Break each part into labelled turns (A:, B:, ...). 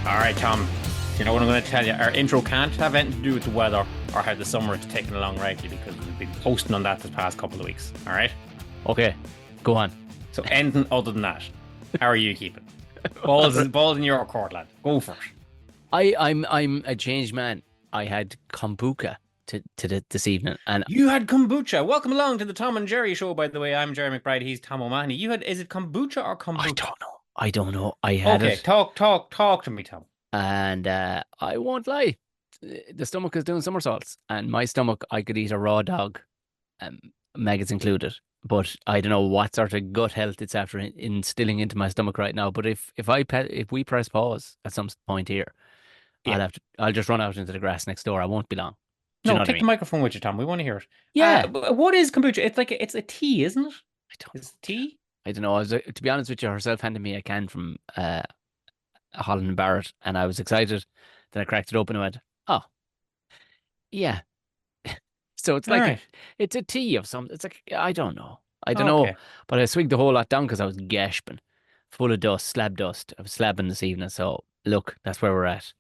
A: All right, Tom. You know what I'm going to tell you? Our intro can't have anything to do with the weather or how the summer is taking along rightly because we've been posting on that the past couple of weeks. All right.
B: Okay, go on.
A: So anything other than that, how are you keeping? Balls in your court, lad. Go for it.
B: I'm a changed man. I had kombucha this evening, and
A: You had kombucha. Welcome along to the Tom and Jerry show. By the way, I'm Jerry McBride. He's Tom O'Mahony. Is it kombucha or
B: I
A: kombucha?
B: don't know. I don't know. I had
A: Okay,
B: it,
A: talk to me, Tom.
B: and I won't lie. The stomach is doing somersaults, and my stomach, I could eat a raw dog, um, maggots included. But I don't know what sort of gut health it's after instilling into my stomach right now. But if we press pause at some point here,
A: Yeah.
B: I'll just run out into the grass next door. I won't be long. Do you
A: No,
B: know what I
A: take the
B: mean?
A: microphone with you, Tom. We want to hear it.
B: Yeah.
A: What is kombucha? It's a tea, isn't it?
B: I don't know.
A: It's tea.
B: I don't know. To be honest with you, herself handed me a can from Holland and Barrett, and I was excited. Then I cracked it open and went, "Oh, yeah." So it's
A: All
B: like
A: right.
B: it's a tea of some. It's like I don't know. I don't know.
A: Okay.
B: But I swigged the whole lot down because I was gasping, full of dust, slab dust. I was slabbing this evening. So look, that's where we're at.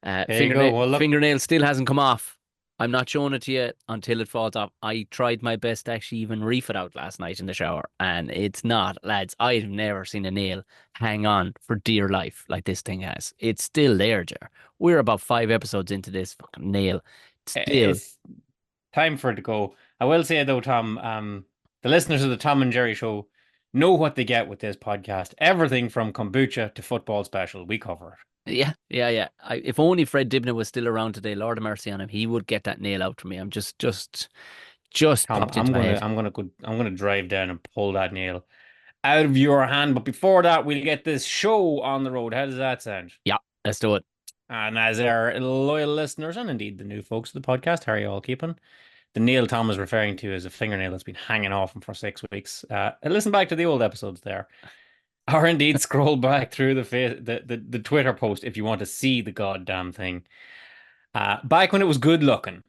A: There you go. Well, look.
B: Fingernail still hasn't come off. I'm not showing it to you until it falls off. I tried my best to actually even reef it out last night in the shower, and it's not, lads. I've never seen a nail hang on for dear life like this thing has. It's still there, Jer. We're about 5 episodes into this fucking nail. Still,
A: It's time for it to go. I will say though, Tom, the listeners of the Tom and Jerry show know what they get with this podcast. Everything from kombucha to football special, we cover it.
B: yeah. If only Fred Dibner was still around today, Lord of mercy on him, he would get that nail out for me. I'm just
A: Tom,
B: popped into my head.
A: I'm gonna drive down and pull that nail out of your hand. But before that, we'll get this show on the road. How does that sound?
B: Yeah, let's do it.
A: And as our loyal listeners, and indeed the new folks of the podcast, how are you all keeping? The nail Tom is referring to is a fingernail that's been hanging off him for 6 weeks. Listen back to the old episodes there. Or indeed scroll back through the Twitter post if you want to see the goddamn thing. Back when it was good looking.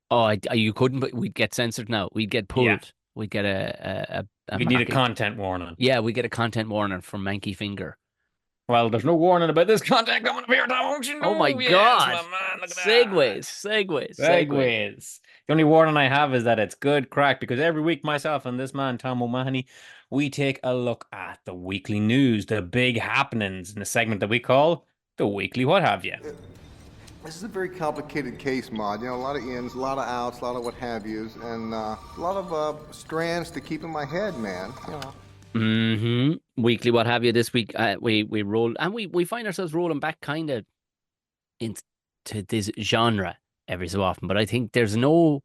B: Oh, you couldn't, but we'd get censored now. We'd get pulled.
A: Yeah.
B: We'd get a
A: We need a
B: market.
A: content warning.
B: Yeah, we get a content warning from Manky Finger.
A: Well, there's no warning about this content coming up here, Tom. Don't you know?
B: Oh my
A: Yes,
B: God.
A: my man, look at
B: Segues.
A: that. Segues. The only warning I have is that it's good crack because every week myself and this man, Tom O'Mahony, we take a look at the weekly news, the big happenings in a segment that we call the weekly what have you.
C: This is a very complicated case, Maud. You know, a lot of ins, a lot of outs, a lot of what have yous, and a lot of strands to keep in my head, man. You know.
B: Weekly, what have you? This week, we roll, and we find ourselves rolling back kind of into this genre every so often. But I think there's no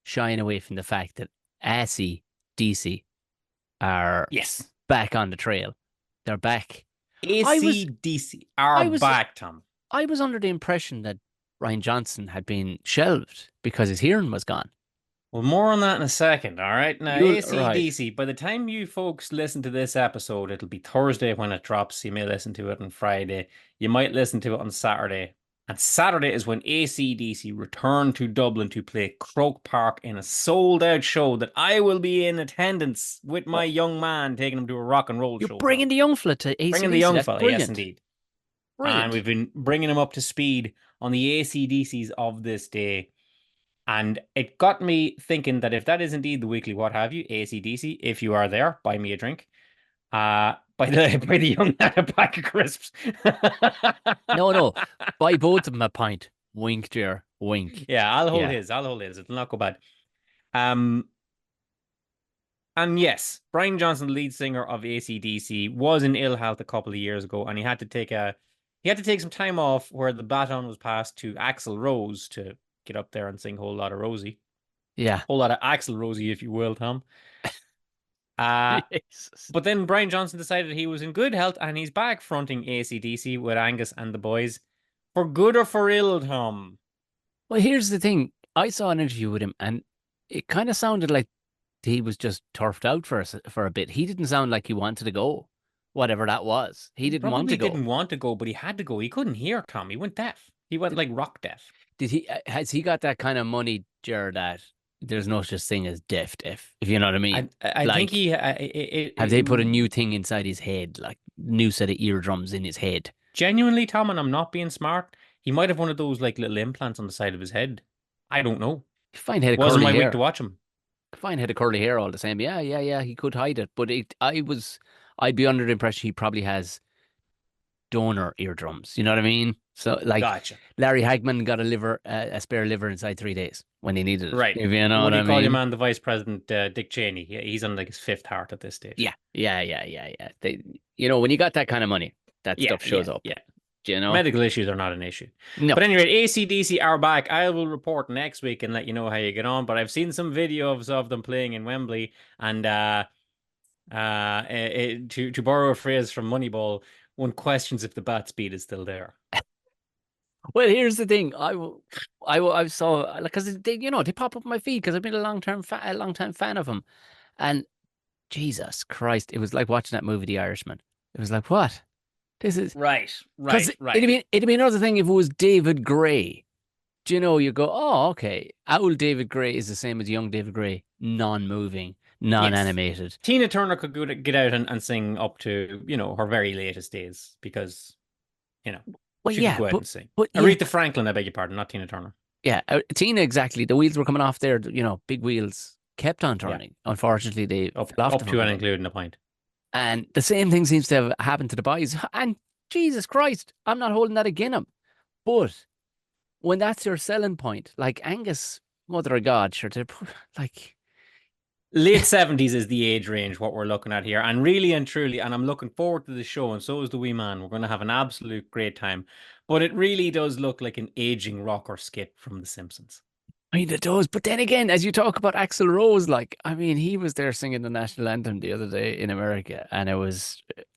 B: shying away from the fact that AC/DC are back on the trail. They're back.
A: AC/DC back, Tom.
B: I was under the impression that Ryan Johnson had been shelved because his hearing was gone.
A: Well, more on that in a second, all right? Now,
B: Right.
A: AC/DC, by the time you folks listen to this episode, it'll be Thursday when it drops. You may listen to it on Friday. You might listen to it on Saturday. And Saturday is when AC/DC return to Dublin to play Croke Park in a sold-out show that I will be in attendance with my young man, taking him to a rock and roll show.
B: You're bringing the young fella to AC/DC.
A: Bringing the young
B: That's
A: fella,
B: brilliant.
A: yes, indeed.
B: Brilliant.
A: And we've been bringing him up to speed on the AC/DCs of this day. And it got me thinking that if that is indeed the weekly what have you, AC/DC, if you are there, buy me a drink. By the young man a pack of crisps.
B: No. Buy both of them a pint. Wink, dear. Wink.
A: Yeah, I'll hold his. It'll not go bad. And yes, Brian Johnson, the lead singer of AC/DC, was in ill health a couple of years ago, and he had to take some time off where the baton was passed to Axl Rose to get up there and sing Whole Lot of Rosie.
B: Yeah.
A: Whole lot of Axl Rosie, if you will, Tom.
B: Jesus.
A: But then Brian Johnson decided he was in good health and he's back fronting AC/DC with Angus and the boys. For good or for ill, Tom?
B: Well, here's the thing. I saw an interview with him and it kind of sounded like he was just turfed out for a bit. He didn't sound like he wanted to go, whatever that was. He didn't want to go.
A: He didn't want to go, but he had to go. He couldn't hear, Tom. He went deaf. He went like rock deaf.
B: Has he got that kind of money, Jared, that there's no such thing as deaf, if you know what I mean?
A: I think he...
B: have they put a new thing inside his head, like new set of eardrums in his head?
A: Genuinely, Tom, and I'm not being smart, he might have one of those like little implants on the side of his head. I don't know.
B: Fine head of
A: Wasn't
B: curly
A: my week to
B: hair.
A: watch him.
B: Fine head of curly hair all the same. Yeah. He could hide it, but I'd be under the impression he probably has donor eardrums. You know what I mean? So like
A: Gotcha.
B: Larry Hagman got a spare liver inside 3 days when he needed it.
A: Right.
B: If you know
A: What
B: what
A: do
B: I
A: you call your
B: mean?
A: man, the vice president, Dick Cheney? He's on like his fifth heart at this stage.
B: Yeah. When you got that kind of money, that
A: Yeah,
B: stuff shows up.
A: yeah.
B: Do you know?
A: Medical issues are not an issue.
B: No.
A: But anyway, AC/DC are back. I will report next week and let you know how you get on. But I've seen some videos of them playing in Wembley, and to borrow a phrase from Moneyball, one questions if the bat speed is still there.
B: Well, here's the thing. I saw because they pop up on my feed because I've been a long time fan of them, and Jesus Christ, it was like watching that movie, The Irishman. It was like, what? This is
A: Right.
B: It'd be another thing if it was David Gray. Do you know? You go, oh, okay. Old David Gray is the same as young David Gray, non-moving, non-animated.
A: Yes. Tina Turner could get out and sing up to her very latest days because
B: Well,
A: she could go out and sing.
B: But
A: Aretha Franklin, I beg your pardon, not Tina Turner.
B: Yeah, Tina, exactly. The wheels were coming off there. Big wheels kept on turning. Yeah. Unfortunately, they
A: up to and including a point.
B: And the same thing seems to have happened to the boys. And Jesus Christ, I'm not holding that against them. But when that's your selling point, like Angus, mother of God, sure, like
A: late 70s is the age range what we're looking at here, and really and truly, and I'm looking forward to the show, and so is the wee man. We're going to have an absolute great time, but it really does look like an aging rocker skit from The Simpsons.
B: I mean, it does. But then again, as you talk about Axl Rose, he was there singing the national anthem the other day in America, and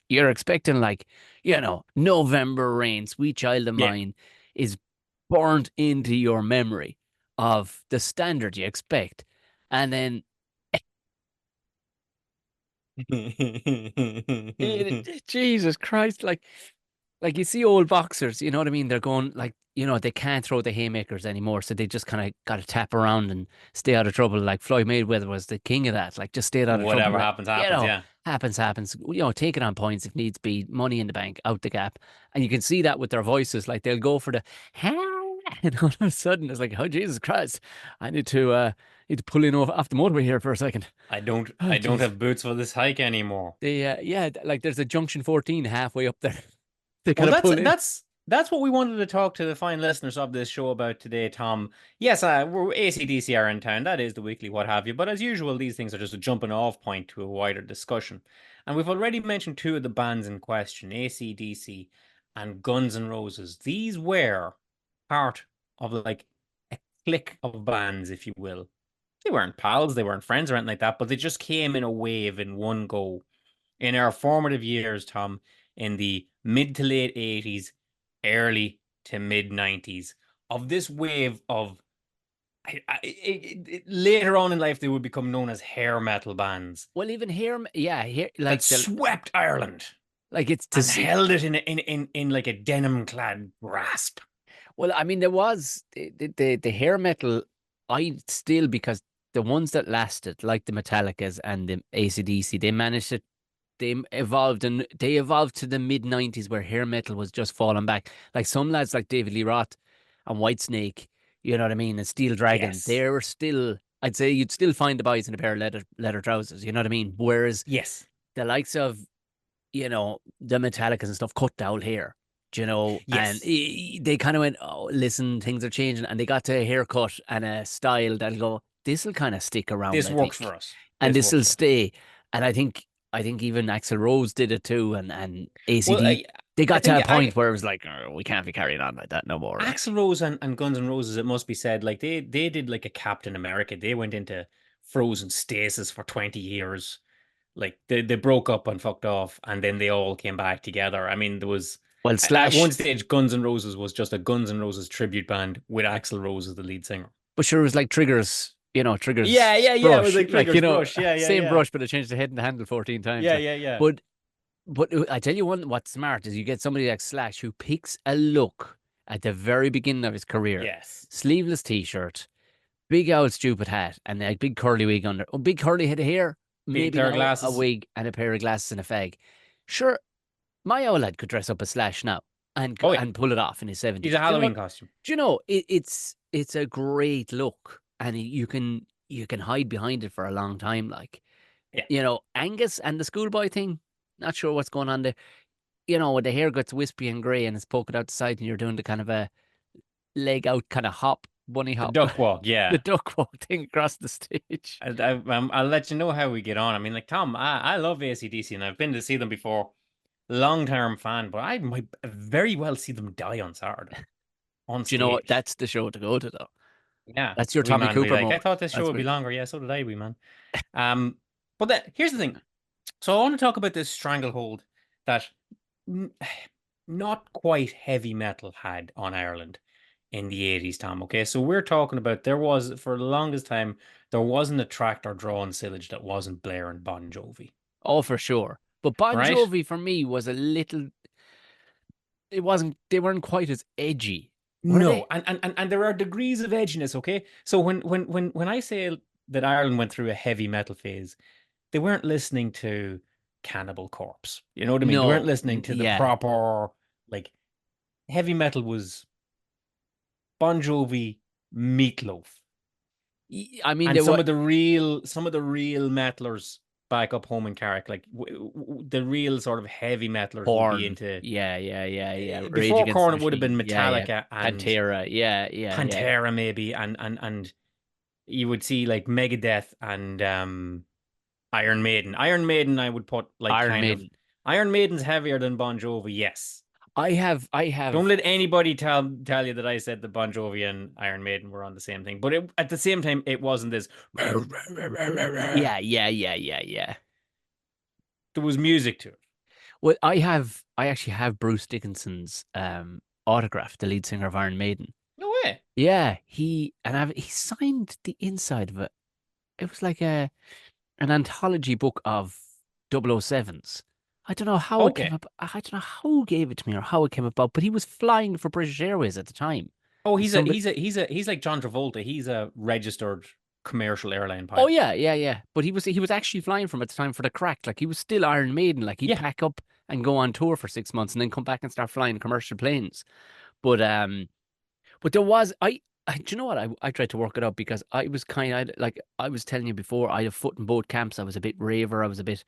B: you're expecting November Rain, Sweet Child of Mine is burnt into your memory of the standard you expect, and then Jesus Christ, like you see old boxers, you know what I mean? They're going they can't throw the haymakers anymore, so they just kind of got to tap around and stay out of trouble. Like Floyd Mayweather was the king of that. Like just stay out of trouble.
A: Whatever happens, yeah.
B: Happens. Take it on points if needs be. Money in the bank, out the gap, and you can see that with their voices. Like they'll go for the and all of a sudden it's like, oh Jesus Christ, I need to pull in off the motorway here for a second.
A: I don't have boots for this hike anymore.
B: Like there's a junction 14 halfway up there.
A: That's what we wanted to talk to the fine listeners of this show about today, Tom. Yes, we're AC/DC are in town. That is the weekly what have you. But as usual, these things are just a jumping off point to a wider discussion. And we've already mentioned two of the bands in question, AC/DC and Guns N' Roses. These were part of like a clique of bands, if you will. They weren't pals, they weren't friends or anything like that, but they just came in a wave in one go. In our formative years, Tom, in the mid to late 80s, early to mid 90s, of this wave of later on in life they would become known as hair metal bands.
B: Well, even hair
A: like swept Ireland,
B: like it's
A: and held it in like a denim clad grasp.
B: Well, I mean, there was the hair metal. Because the ones that lasted, like the Metallicas and the AC/DC, they managed to. They evolved to the mid 90s where hair metal was just falling back. Like some lads like David Lee Roth and Whitesnake, you know what I mean, and Steel Dragon, they were still, I'd say you'd still find the boys in a pair of leather trousers, you know what I mean? Whereas the likes of, the Metallicas and stuff cut the old hair, and they kind of went, oh, listen, things are changing, and they got to a haircut and a style that'll go, this will kind of stick around.
A: This works for us.
B: And this will stay. And I think even Axl Rose did it too, and ACD. They got to a point where it was like, oh, we can't be carrying on like that no more.
A: Axl Rose and Guns N' Roses, it must be said, like they did like a Captain America. They went into frozen stasis for 20 years. Like they broke up and fucked off, and then they all came back together. I mean, there was at one stage Guns N' Roses was just a Guns N' Roses tribute band with Axl Rose as the lead singer.
B: But sure, it was like Triggers. Triggers.
A: Yeah. It was like Triggers brush.
B: Same brush, but it changed the head and the handle 14 times.
A: Yeah.
B: But I tell you what's smart is you get somebody like Slash who picks a look at the very beginning of his career.
A: Yes.
B: Sleeveless t-shirt, big old stupid hat, and a big curly wig under. Oh, big curly head of hair, maybe a wig and a pair of glasses and a fag. Sure, my old lad could dress up as Slash now.
A: Oh yeah,
B: and pull it off in his
A: he's
B: 70s.
A: a Halloween costume.
B: Do you know it's a great look, and you can hide behind it for a long time. Like,
A: Yeah.
B: Angus and the schoolboy thing. Not sure what's going on there. When the hair gets wispy and grey and it's poking out the side, and you're doing the kind of a leg out kind of hop, bunny
A: The
B: hop,
A: duck walk,
B: the
A: yeah.
B: duck walk thing across the stage.
A: I'll let you know how we get on. I mean, like Tom, I love AC/DC, and I've been to see them before. Long-term fan, but I might very well see them die on Saturday on
B: Do you know what?
A: stage.
B: That's the show to go to, though.
A: Yeah,
B: That's your
A: the wee
B: Tommy
A: man will be
B: Cooper
A: like, I
B: moment.
A: thought this show
B: That's
A: would be
B: what.
A: longer. Yeah, so did I, wee man. But here's the thing. So I want to talk about this stranglehold that n- not quite heavy metal had on Ireland in the 80s, Tom. Okay, so we're talking about there was, for the longest time, there wasn't a tractor drawing sillage that wasn't Blair and Bon Jovi,
B: Oh, for sure. But Bon
A: right?
B: Jovi for me was a little. It wasn't. They weren't quite as edgy, were
A: No,
B: they?
A: and there are degrees of edginess, okay? So when I say that Ireland went through a heavy metal phase, they weren't listening to Cannibal Corpse. You know what I mean? They weren't
B: No.
A: listening to the
B: Yeah.
A: proper like heavy metal was Bon Jovi, Meatloaf,
B: I mean,
A: and
B: they were
A: some of the real metalers back up home in Carrick, like the real sort of heavy metalers would be
B: Horn.
A: into
B: Yeah, yeah, yeah, yeah. Rage
A: before
B: Against the
A: Korn it would have been
B: Machine. Yeah, yeah.
A: Metallica and
B: Pantera. Yeah, yeah, yeah.
A: Pantera maybe and you would see like Megadeth and Iron Maiden. Iron Maiden I would put like
B: Iron
A: kind of
B: Maiden.
A: Iron Maiden's heavier than Bon Jovi, yes.
B: I
A: Don't
B: have.
A: let anybody tell you that I said that Bon Jovi and Iron Maiden were on the same thing. But at the same time, it wasn't this.
B: Yeah, yeah, yeah, yeah, yeah.
A: There was music to it.
B: Well, I actually have Bruce Dickinson's autograph, the lead singer of Iron Maiden.
A: No way.
B: Yeah, he signed the inside of it. It was like an anthology book of 007s. I don't know how it came
A: Okay.
B: up. I don't know who gave it to me or how it came about, but he was flying for British Airways at the time.
A: Oh,
B: And somebody,
A: he's like John Travolta. He's a registered commercial airline
B: oh
A: pilot.
B: yeah, yeah, yeah. But he was actually flying from at the time for the crack. Like he was still Iron Maiden. Like he'd
A: Yeah.
B: pack up and go on tour for 6 months and then come back and start flying commercial planes. But there was do you know what? I tried to work it out because I was kind of like I was telling you before. I had a foot in both camps. I was a bit raver. I was a bit.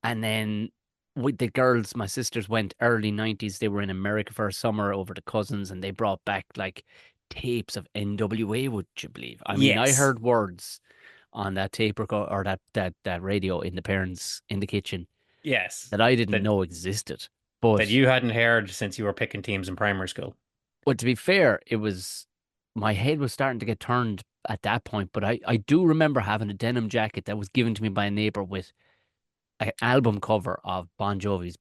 B: And then with the girls, my sisters went early 90s. They were in America for a summer over to cousins and they brought back like tapes of NWA, would you believe? I mean, I
A: Yes.
B: heard words on that tape record or that radio in the parents in the kitchen
A: Yes.
B: that I didn't
A: That
B: know existed.
A: that
B: But
A: you hadn't heard since you were picking teams in primary school.
B: to be fair, my head was starting to get turned at that point. But I do remember having a denim jacket that was given to me by a neighbor with an album cover of Bon Jovi's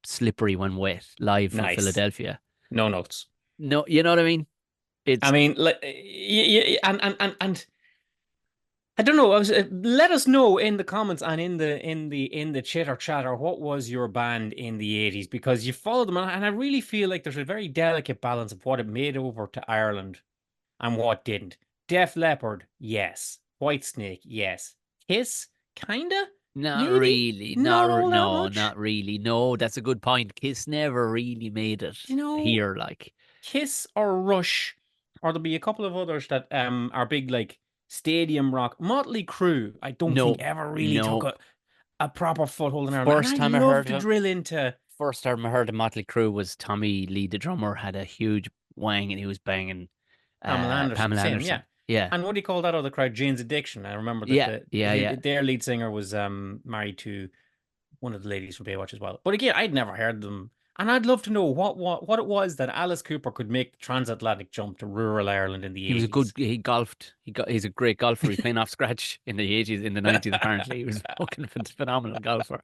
B: Slippery When Wet live from
A: Nice.
B: Philadelphia.
A: No notes.
B: No, you know what I mean?
A: I
B: It's
A: mean, like, and I don't know. Let us know in the comments and in the chitter chatter what was your band in the 80s because you followed them and I really feel like there's a very delicate balance of what it made over to Ireland and what didn't. Def Leppard, yes. Whitesnake, yes. Kiss, kinda,
B: not
A: maybe,
B: really,
A: not all that
B: no,
A: much.
B: not really. No, that's a good point. Kiss never really made it
A: You know,
B: here, like.
A: Kiss or Rush, or there'll be a couple of others that are big like stadium rock. Motley Crue, I don't think
B: No,
A: ever really took
B: no.
A: a proper foothold in Ireland. And
B: First
A: I'd
B: time I
A: love
B: heard
A: to
B: of him,
A: drill into
B: first time I heard of Motley Crue was Tommy Lee, the drummer, had a huge wang and he was banging
A: Pamela Anderson,
B: Pamela
A: same, yeah.
B: Anderson. Yeah,
A: And what do you call that other crowd? Jane's Addiction. I remember that
B: yeah, yeah, yeah.
A: their lead singer was married to one of the ladies from Baywatch as well. But again, I'd never heard them. And I'd love to know what it was that Alice Cooper could make the transatlantic jump to rural Ireland in the
B: He was a good.
A: 80s.
B: He golfed. He's a great golfer. He's playing off scratch in the 80s, in the 90s. Apparently, he was fucking phenomenal golfer.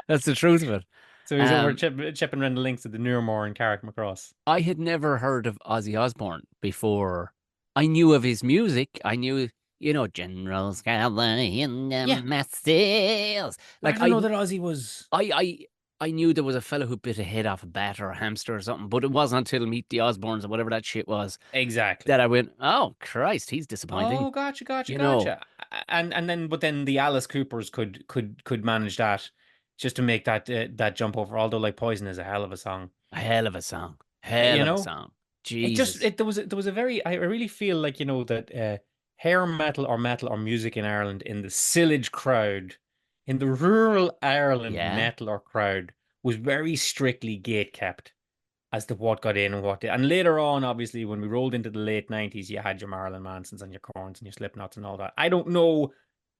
B: That's the truth of it.
A: So he's over
B: Um,
A: chipping around the links of the Nuirmore and Carrick Macross.
B: I had never heard of Ozzy Osbourne before. I knew of his music. I knew, General Scally in the
A: Yeah,
B: masses.
A: but I
B: Like
A: don't know that Ozzy was
B: I, I knew there was a fellow who bit a head off a bat or a hamster or something, but it wasn't until Meet the Osbournes or whatever that shit was
A: exactly.
B: that I went, oh Christ, he's disappointing.
A: Oh, gotcha, gotcha,
B: You know,
A: gotcha. But then the Alice Coopers could manage that just to make that jump over. Although like Poison is a hell of a song.
B: a hell of a song. Hell
A: You
B: of a
A: know,
B: song.
A: it just
B: Jesus.
A: it there was a very I really feel like that hair metal or music in Ireland in the Sillage crowd, in the rural Ireland
B: Yeah.
A: metal or crowd was very strictly gate kept as to what got in and what did. And later on, obviously, when we rolled into the late 90s, you had your Marilyn Mansons and your Corns and your Slipknots and all that. I don't know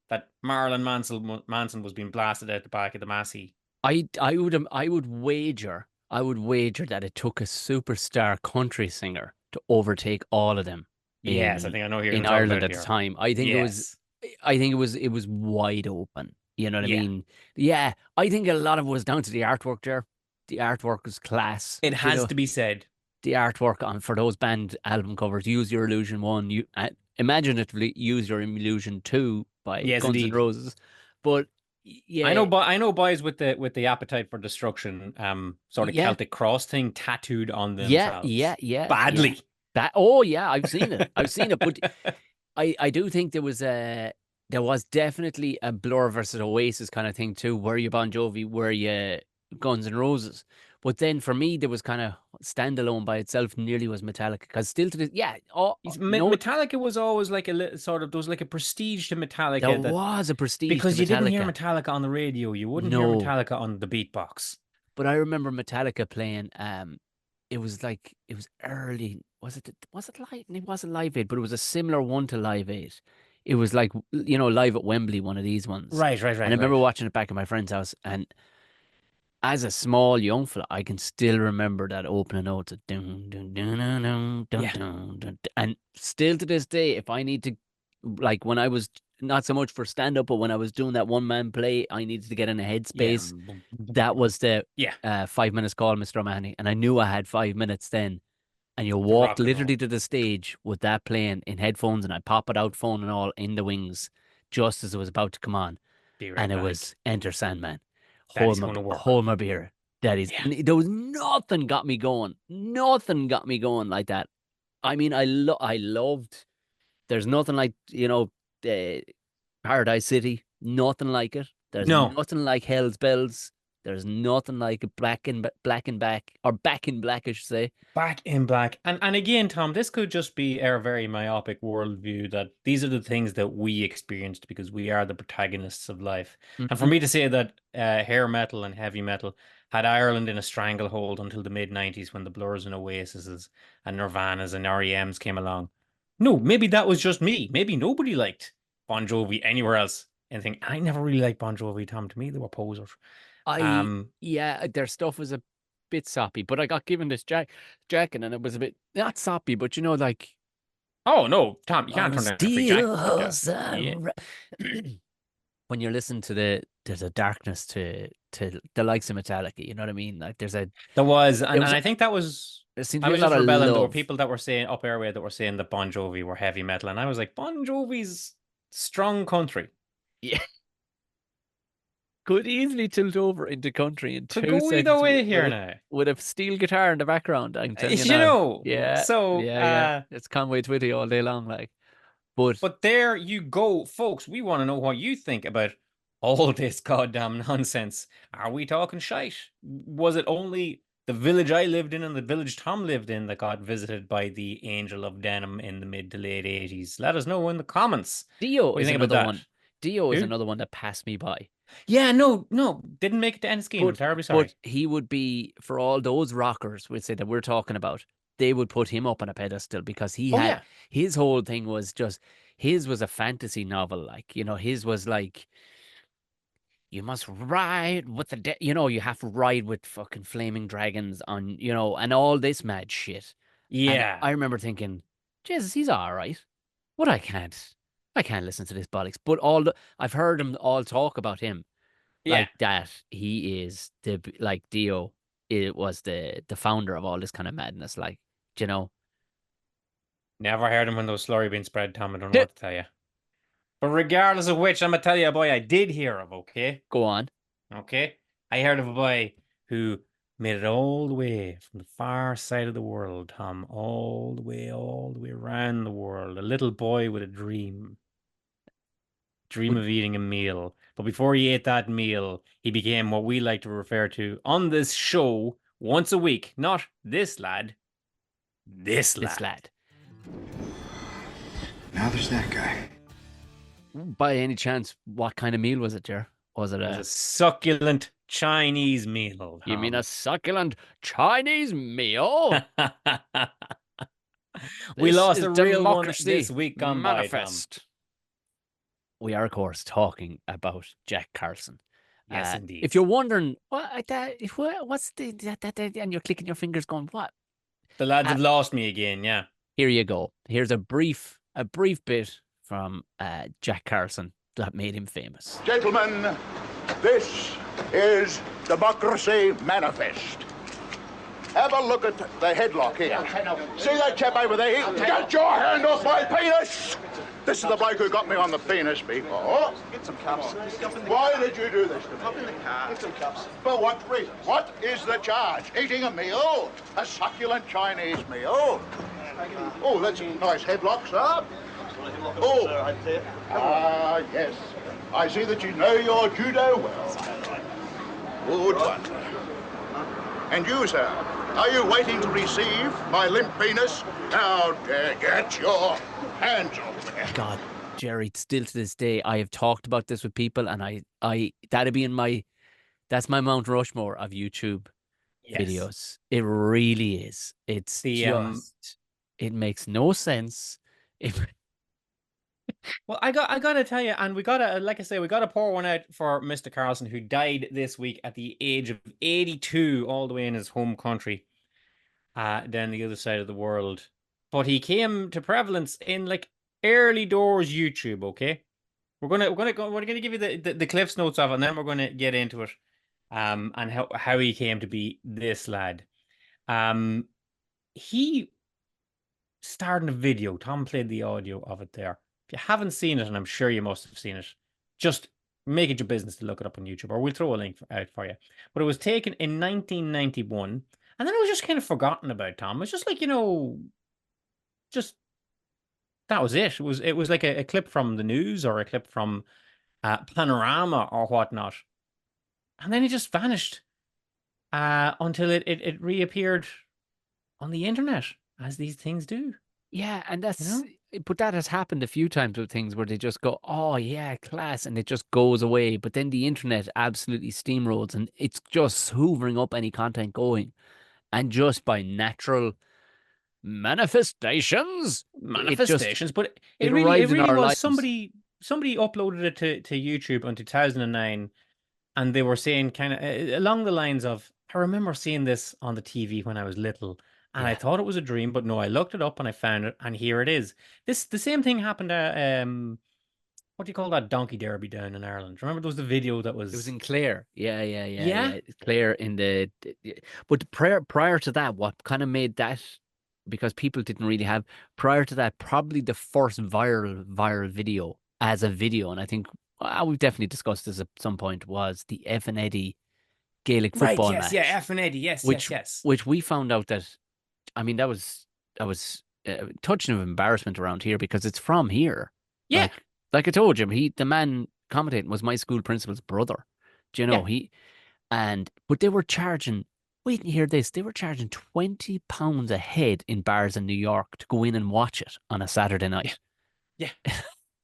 A: that Manson was being blasted out the back of the Massey.
B: I would wager that it took a superstar country singer to overtake all of them
A: Yes, I
B: in
A: think I know who you're
B: in
A: going to talk
B: Ireland
A: about
B: at the
A: here.
B: time.
A: Yes.
B: I think it was wide open. You know what I
A: Yeah.
B: mean? Yeah, I think a lot of it was down to the artwork there. The artwork was class.
A: It
B: You
A: has
B: know,
A: to be said.
B: the artwork on for those band album covers. Use Your Illusion 1, you imaginatively Use Your Illusion 2 by
A: Yes,
B: Guns N'
A: indeed.
B: Roses. But yeah,
A: I know boys with the appetite for destruction, sort of
B: yeah,
A: Celtic cross thing tattooed on
B: yeah,
A: themselves.
B: yeah, yeah, yeah.
A: Badly.
B: That oh yeah, I've seen it. I've seen it, but I do think there was definitely a Blur versus Oasis kind of thing too. Were you Bon Jovi? Were you Guns N' Roses? But then for me, there was kind of standalone by itself. Nearly was Metallica because still to this, yeah. No,
A: Metallica was always like a little sort of there was like a prestige to
B: there
A: Metallica that
B: was a prestige to
A: because you didn't hear
B: Metallica.
A: Metallica on the radio, you wouldn't hear
B: No,
A: Metallica on the beatbox.
B: but I remember Metallica playing. It was like it was early. Was it live? It wasn't Live Aid, but it was a similar one to Live Aid. It was like live at Wembley, one of these ones.
A: Right, right,
B: And I
A: right, right.
B: remember watching it back at my friend's house, and as a small young fella, I can still remember that opening notes of dun dun dun dun dun dun
A: Yeah,
B: dun, dun, and still to this day, if I need to, like when I was not so much for stand up, but when I was doing that one man play, I needed to get in a
A: yeah,
B: headspace. That was the
A: yeah.
B: 5 minutes call, Mr. O'Mahony, and I knew I had 5 minutes then. And you
A: To
B: walked
A: rock and
B: literally
A: roll.
B: to the stage with that playing in headphones, and I pop it out, phone and all, in the wings, just as it was about to come on,
A: Be right
B: and it
A: back.
B: was Enter Sandman.
A: Daddy's going to work.
B: Hold my beer. That is,
A: Yeah.
B: there was nothing got me going. Nothing got me going like that. I mean, I loved. There's nothing like uh, Paradise City. Nothing like it. There's
A: No,
B: nothing like Hell's Bells. There's nothing like Black and Back, or Back in Black, I should say.
A: Back in Black. And again, Tom, this could just be our very myopic worldview that these are the things that we experienced because we are the protagonists of life. And for
B: Mhm.
A: me to say that hair metal and heavy metal had Ireland in a stranglehold until the mid 90s when the Blurs and Oases and Nirvanas and REMs came along. No, maybe that was just me. Maybe nobody liked Bon Jovi anywhere else. Anything. I never really liked Bon Jovi, Tom. To me, they were posers.
B: I
A: Um,
B: Yeah, their stuff was a bit soppy, but I got given this jacket, and it was a bit not soppy, but like
A: oh no, Tom, you
B: on
A: can't
B: a
A: turn down a free jacket
B: steel
A: podcast. Yeah.
B: sun. When you're listening to there's a darkness to the likes of Metallica. You know what I mean? Like
A: There was,
B: there
A: and
B: was
A: I think that was,
B: there seemed to
A: I
B: be a
A: was
B: lot
A: just
B: of
A: rebelling. There were
B: love.
A: people that were saying up airway that were saying that Bon Jovi were heavy metal, and I was like, Bon Jovi's strong country.
B: Yeah, could easily tilt over into country in
A: Could
B: two
A: go either
B: seconds
A: way here now.
B: with a steel guitar in the background. I can tell you
A: You
B: now.
A: know,
B: Yeah,
A: so,
B: yeah, yeah. It's Conway Twitty all day long, like. But
A: but there you go, folks. We want to know what you think about all this goddamn nonsense. Are we talking shite? Was it only the village I lived in and the village Tom lived in that got visited by the Angel of Denim in the mid to late 80s? Let us know in the comments.
B: Dio
A: What do you
B: is
A: think about
B: another
A: that?
B: one. Dio is
A: Who?
B: another one that passed me by.
A: Yeah, no, no, didn't make it to end scheme. I'm
B: But
A: terribly sorry.
B: he would be for all those rockers we'd say that we're talking about. They would put him up on a pedestal because he
A: Oh
B: had
A: yeah,
B: his whole thing was just his was a fantasy novel. Like his was like you must ride with you have to ride with fucking flaming dragons on and all this mad shit. And
A: yeah,
B: I remember thinking, Jesus, he's all right. But I can't listen to this bollocks. But I've heard them all talk about him
A: yeah.
B: like that. He is like Dio. It was the founder of all this kind of madness. Like, you know,
A: Never heard him when there was slurry being spread, Tom. I don't know what to tell you. But regardless of which, I'm gonna tell you a boy I did hear of. Okay,
B: go on.
A: okay. I heard of a boy who made it all the way from the far side of the world, Tom, all the way around the world. A little boy with a dream
B: But
A: of eating a meal. But before he ate that meal, he became what we like to refer to on this show once a week. Not this lad. This
B: This
A: lad.
B: lad.
D: Now there's that guy.
B: By any chance, what kind of meal was it, Jer? Was it
A: It was
B: a...
A: a succulent Chinese meal.
B: You mean a
A: Tom.
B: succulent Chinese meal?
A: We
B: This
A: lost
B: is
A: a real one
B: democracy
A: this week gone by, Tom.
B: manifest. We are, of course, talking about Jack Carlson.
A: Yes, indeed.
B: If you're wondering what's and you're clicking your fingers, going, what?
A: The lads have lost me again. Yeah.
B: Here you go. Here's a brief bit from Jack Carlson that made him famous.
E: Gentlemen, this is Democracy Manifest. Have a look at the headlock here. See that chap over there? Get your hand off my penis! This is the bloke who got me on the penis before.
F: Get some cups.
E: Why did you do this to me?
F: Up in the car. Get some cups.
E: For what reason? What is the charge? Eating a meal? A succulent Chinese meal? Oh, that's a nice headlock, sir. Oh, yes. I see that you know your judo well. Good one. And you, sir, are you waiting to receive my limp penis? Now, get your hands off me.
B: God, Jerry, still to this day, I have talked about this with people, and I that'd be that's my Mount Rushmore of YouTube videos. It really is. It's just, it makes no sense.
A: Well, I gotta tell you, and we gotta, like I say, we gotta pour one out for Mr. Carlson, who died this week at the age of 82, all the way in his home country, down the other side of the world. But he came to prevalence in like early doors YouTube. Okay, we're gonna give you the Cliff's notes of it, and then we're gonna get into it, and how he came to be this lad. He starred in a video. Tom played the audio of it there. If you haven't seen it, and I'm sure you must have seen it, just make it your business to look it up on YouTube, or we'll throw a link out for you. But it was taken in 1991, and then it was just kind of forgotten about, Tom. It was just like, just that was it. It was like a clip from the news or a clip from Panorama or whatnot. And then it just vanished until it reappeared on the internet, as these things do.
B: Yeah, and but that has happened a few times with things where they just go, oh yeah, class, and it just goes away. But then the internet absolutely steamrolls, and it's just hoovering up any content going. And just by natural manifestations,
A: but it really was.
B: Lives.
A: Somebody uploaded it to YouTube in 2009, and they were saying kind of along the lines of, I remember seeing this on the TV when I was little, and I thought it was a dream, but no, I looked it up and I found it, and here it is. The same thing happened at what do you call that donkey derby down in Ireland? Remember there was the video that was...
B: It was in Clare. Yeah. Clare in the... But prior to that, what kind of made that, because people didn't really have, prior to that, probably the first viral video as a video, and I think we've definitely discussed this at some point, was the F and Eddie Gaelic football match.
A: Yeah, F and Eddie, yes.
B: Which we found out that, I mean, that was touching of embarrassment around here, because it's from here.
A: Yeah.
B: Like I told you, the man commentating was my school principal's brother. Do you know? But they were charging, wait and hear this, they were charging £20 a head in bars in New York to go in and watch it on a Saturday night.
A: Yeah.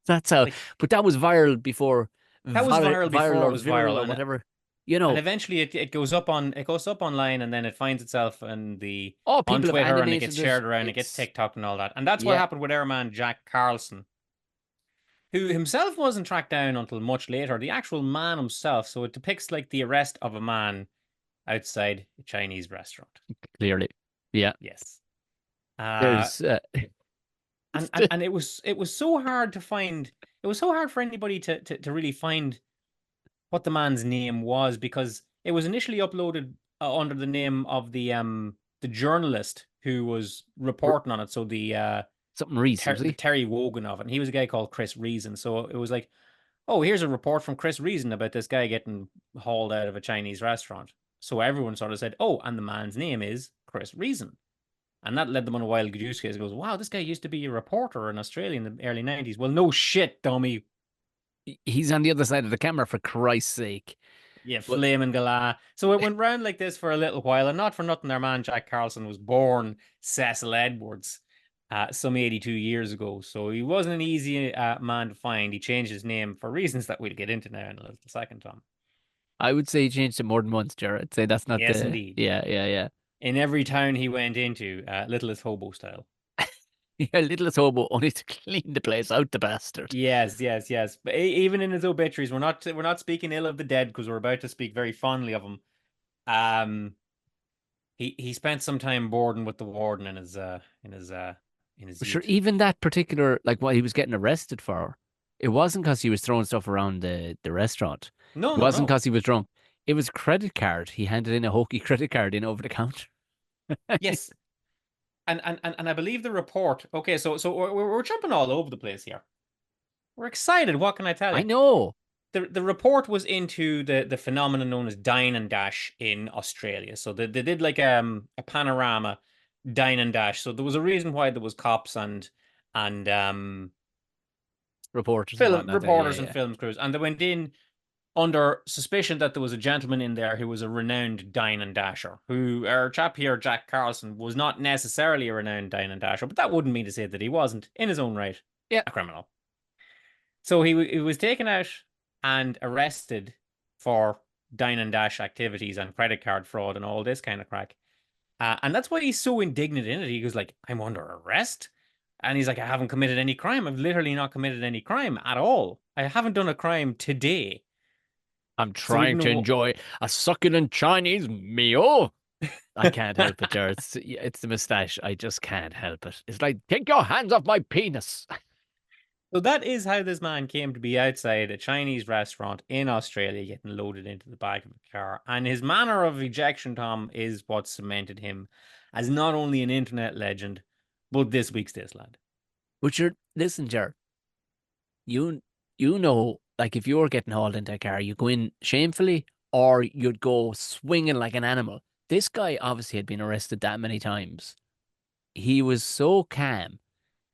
B: That's how, but that was viral before.
A: That was viral before it was viral,
B: or whatever. You know,
A: and eventually it goes up online, and then it finds itself on
B: on
A: Twitter, and it gets shared around, it gets TikTok and all that. And that's what happened with our man Jack Carlson, who himself wasn't tracked down until much later, the actual man himself. So it depicts like the arrest of a man outside a Chinese restaurant.
B: Clearly. Yeah.
A: Yes.
B: There's
A: and it was so hard to find. It was so hard for anybody to really find what the man's name was, because it was initially uploaded under the name of the journalist who was reporting on it. So the
B: something Reese,
A: Terry Wogan of it, and he was a guy called Chris Reason. So it was like, oh, here's a report from Chris Reason about this guy getting hauled out of a Chinese restaurant. So everyone sort of said, oh, and the man's name is Chris Reason. And that led them on a wild goose chase. It goes, wow, this guy used to be a reporter in Australia in the early 90s. Well, no shit, dummy.
B: He's on the other side of the camera, for Christ's sake.
A: Yeah,
B: But
A: flaming Gala. So it went round like this for a little while, and not for nothing, their man Jack Carlson was born Cecil Edwards some 82 years ago. So he wasn't an easy man to find. He changed his name for reasons that we'll get into now in a little second, Tom.
B: I would say he changed it more than once, Jared. I'd say that's not
A: Yes,
B: the.
A: indeed.
B: Yeah, yeah, yeah.
A: In every town he went into, littlest hobo style.
B: Yeah, littlest hobo only to clean the place out, the bastard.
A: Yes, yes, yes. But even in his obituaries, we're not speaking ill of the dead because we're about to speak very fondly of him. Um, he spent some time boarding with the warden in his
B: Sure,
A: youth.
B: even that particular, like what he was getting arrested for, it wasn't because he was throwing stuff around the restaurant.
A: No,
B: It
A: no,
B: wasn't
A: no.
B: because he was drunk. It was credit card. He handed in a hokey credit card in over the counter.
A: Yes, and I believe the report. Okay, so we're jumping all over the place here. We're excited. What can I tell
B: I
A: you?
B: know.
A: The report was into the phenomenon known as dine and dash in Australia. So they did like a panorama dine and dash. So there was a reason why there was cops and
B: Reporters and
A: film
B: whatnot there. Yeah,
A: reporters and
B: yeah.
A: film crews, and they went in under suspicion that there was a gentleman in there who was a renowned dine and dasher. Who our chap here, Jack Carlson, was not necessarily a renowned dine and dasher, but that wouldn't mean to say that he wasn't in his own right
B: Yeah.
A: a criminal. So he was taken out and arrested for dine and dash activities and credit card fraud and all this kind of crack. And that's why he's so indignant in it. He goes like, "I'm under arrest." And he's like, "I haven't committed any crime. I've literally not committed any crime at all. I haven't done a crime today."
B: I'm
A: So
B: trying
A: even
B: to
A: though
B: enjoy a succulent Chinese meal. I can't help it, Jared. It's the moustache. I just can't help it. It's like, take your hands off my penis.
A: so that is how this man came to be outside a Chinese restaurant in Australia getting loaded into the back of a car. And his manner of ejection, Tom, is what cemented him as not only an internet legend, but this week's this lad.
B: But listen, Jared, you know, like if you were getting hauled into a car, you go in shamefully or you'd go swinging like an animal. This guy obviously had been arrested that many times. He was so calm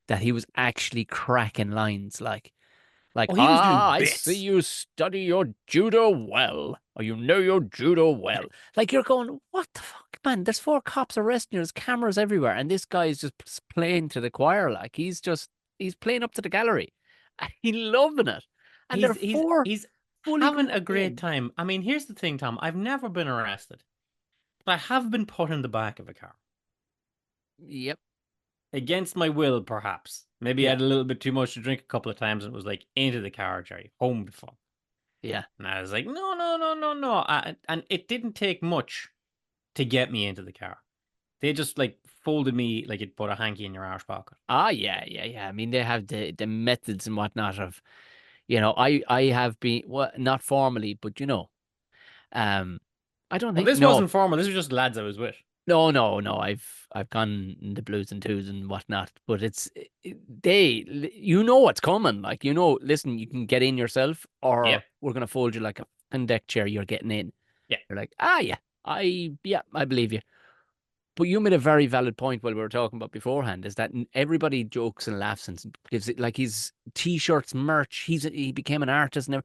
B: that he was actually cracking lines like,
A: Oh, he was doing
B: I see
A: bits.
B: you study your judo well, or you know your judo well. Like you're going, what the fuck, man? There's 4 cops arresting you. There's cameras everywhere, and this guy is just playing to the choir. Like he's playing up to the gallery. He's loving it, and
A: He's
B: they're
A: he's
B: four
A: he's
B: fully
A: having
B: grown
A: a great
B: men.
A: time. I mean, here's the thing, Tom. I've never been arrested, but I have been put in the back of a car.
B: Yep.
A: Against my will, perhaps. Maybe I
B: Yeah.
A: had a little bit too much to drink a couple of times and it was like, into the car, Jerry, home before.
B: Yeah.
A: And I was like, no, no, no, no, no. And it didn't take much to get me into the car. They just like folded me like you'd put a hanky in your arse pocket.
B: Ah, yeah, yeah, yeah. I mean, they have the methods and whatnot of, I have been, well, not formally, but um, I don't
A: Well,
B: think
A: this
B: no.
A: wasn't formal. This was just lads I was with.
B: No, no, no. I've gone in the blues and twos and whatnot, but you know what's coming. Like listen, you can get in yourself,
A: Yeah,
B: or we're gonna fold you like a fucking deck chair. You're getting in.
A: yeah.
B: You're like, yeah, I believe you. But you made a very valid point while we were talking about beforehand. Is that everybody jokes and laughs and gives it like his t-shirts, merch. He became an artist and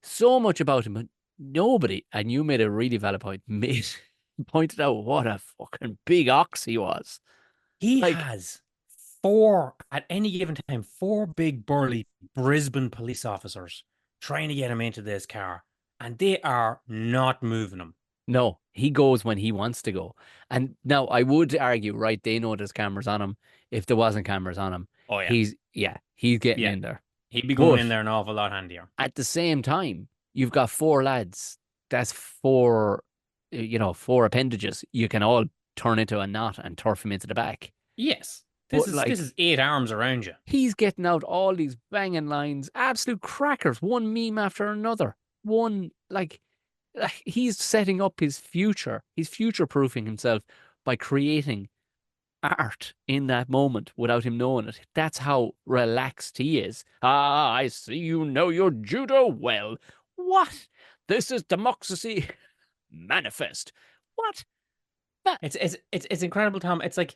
B: so much about him, but nobody. And you made a really valid point. Pointed out what a fucking big ox he was.
A: He
B: Like,
A: has at any given time, 4 big burly Brisbane police officers trying to get him into this car, and they are not moving him.
B: no, he goes when he wants to go. And now I would argue, right, they know there's cameras on him. If there wasn't cameras on him,
A: Oh yeah,
B: he's getting
A: yeah.
B: in there.
A: He'd be going
B: But
A: in there an awful lot handier.
B: at the same time, you've got 4 lads. That's 4 appendages. You can all turn into a knot and turf him into the back.
A: Yes,
B: But
A: this is 8 arms around you.
B: he's getting out all these banging lines, absolute crackers, one meme after another. One he's setting up his future. He's future proofing himself by creating art in that moment without him knowing it. That's how relaxed he is. I see you know your judo well. What? This is democracy manifest. What?
A: It's incredible, Tom. It's like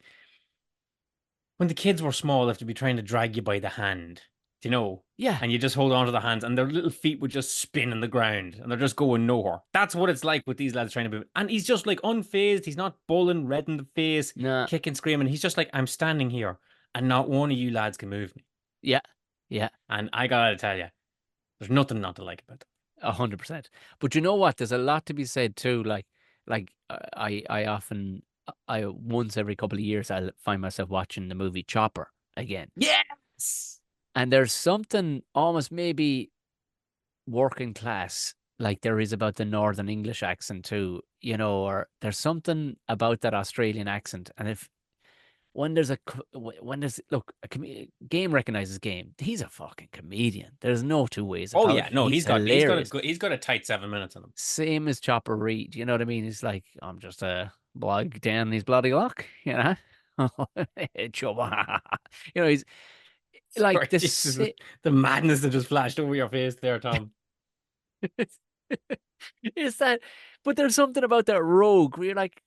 A: when the kids were small, they have to be trying to drag you by the hand you know?
B: Yeah.
A: And you just hold on to the hands, and their little feet would just spin in the ground, and they're just going nowhere. That's what it's like with these lads trying to move. And he's just like unfazed. He's not bowling, red in the face,
B: Nah.
A: kicking, screaming. He's just like, I'm standing here, and not one of you lads can move me.
B: Yeah. Yeah.
A: And I gotta tell you, there's nothing not to like about that.
B: 100%. But you know what? There's a lot to be said too. I often, I once every couple of years, I'll find myself watching the movie Chopper again.
A: Yes.
B: And there's something almost maybe working class like there is about the Northern English accent too, or there's something about that Australian accent. And if when there's look, game recognizes game. He's a fucking comedian. There's no two ways
A: Oh
B: about
A: yeah,
B: it.
A: no,
B: He's
A: he's got a
B: hilarious.
A: good, he's got a tight 7 minutes on him.
B: Same as Chopper Reed. You know what I mean? He's like, I'm just a blog down his bloody luck, Chopper. He's like
A: Sorry, Jesus, the madness that just flashed over your face there, Tom.
B: Is that, but there's something about that rogue where you're like,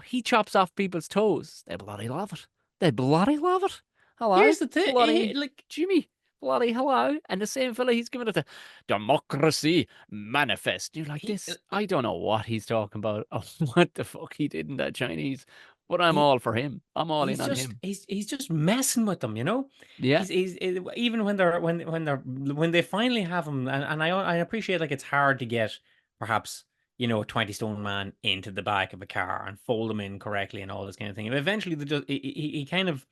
B: he chops off people's toes. They bloody love it. They bloody love it. Hello.
A: Here's the thing,
B: bloody
A: like
B: Jimmy. Bloody hello. And the same fella, he's giving it the democracy manifest. You're like, this, I don't know what he's talking about or what the fuck he did in that Chinese, but I'm all for him. I'm all in on him.
A: He's just messing with them,
B: Yeah.
A: He's even when they finally have him, and I appreciate like it's hard to get perhaps a 20-stone man into the back of a car and fold him in correctly and all this kind of thing. And eventually, he kind of,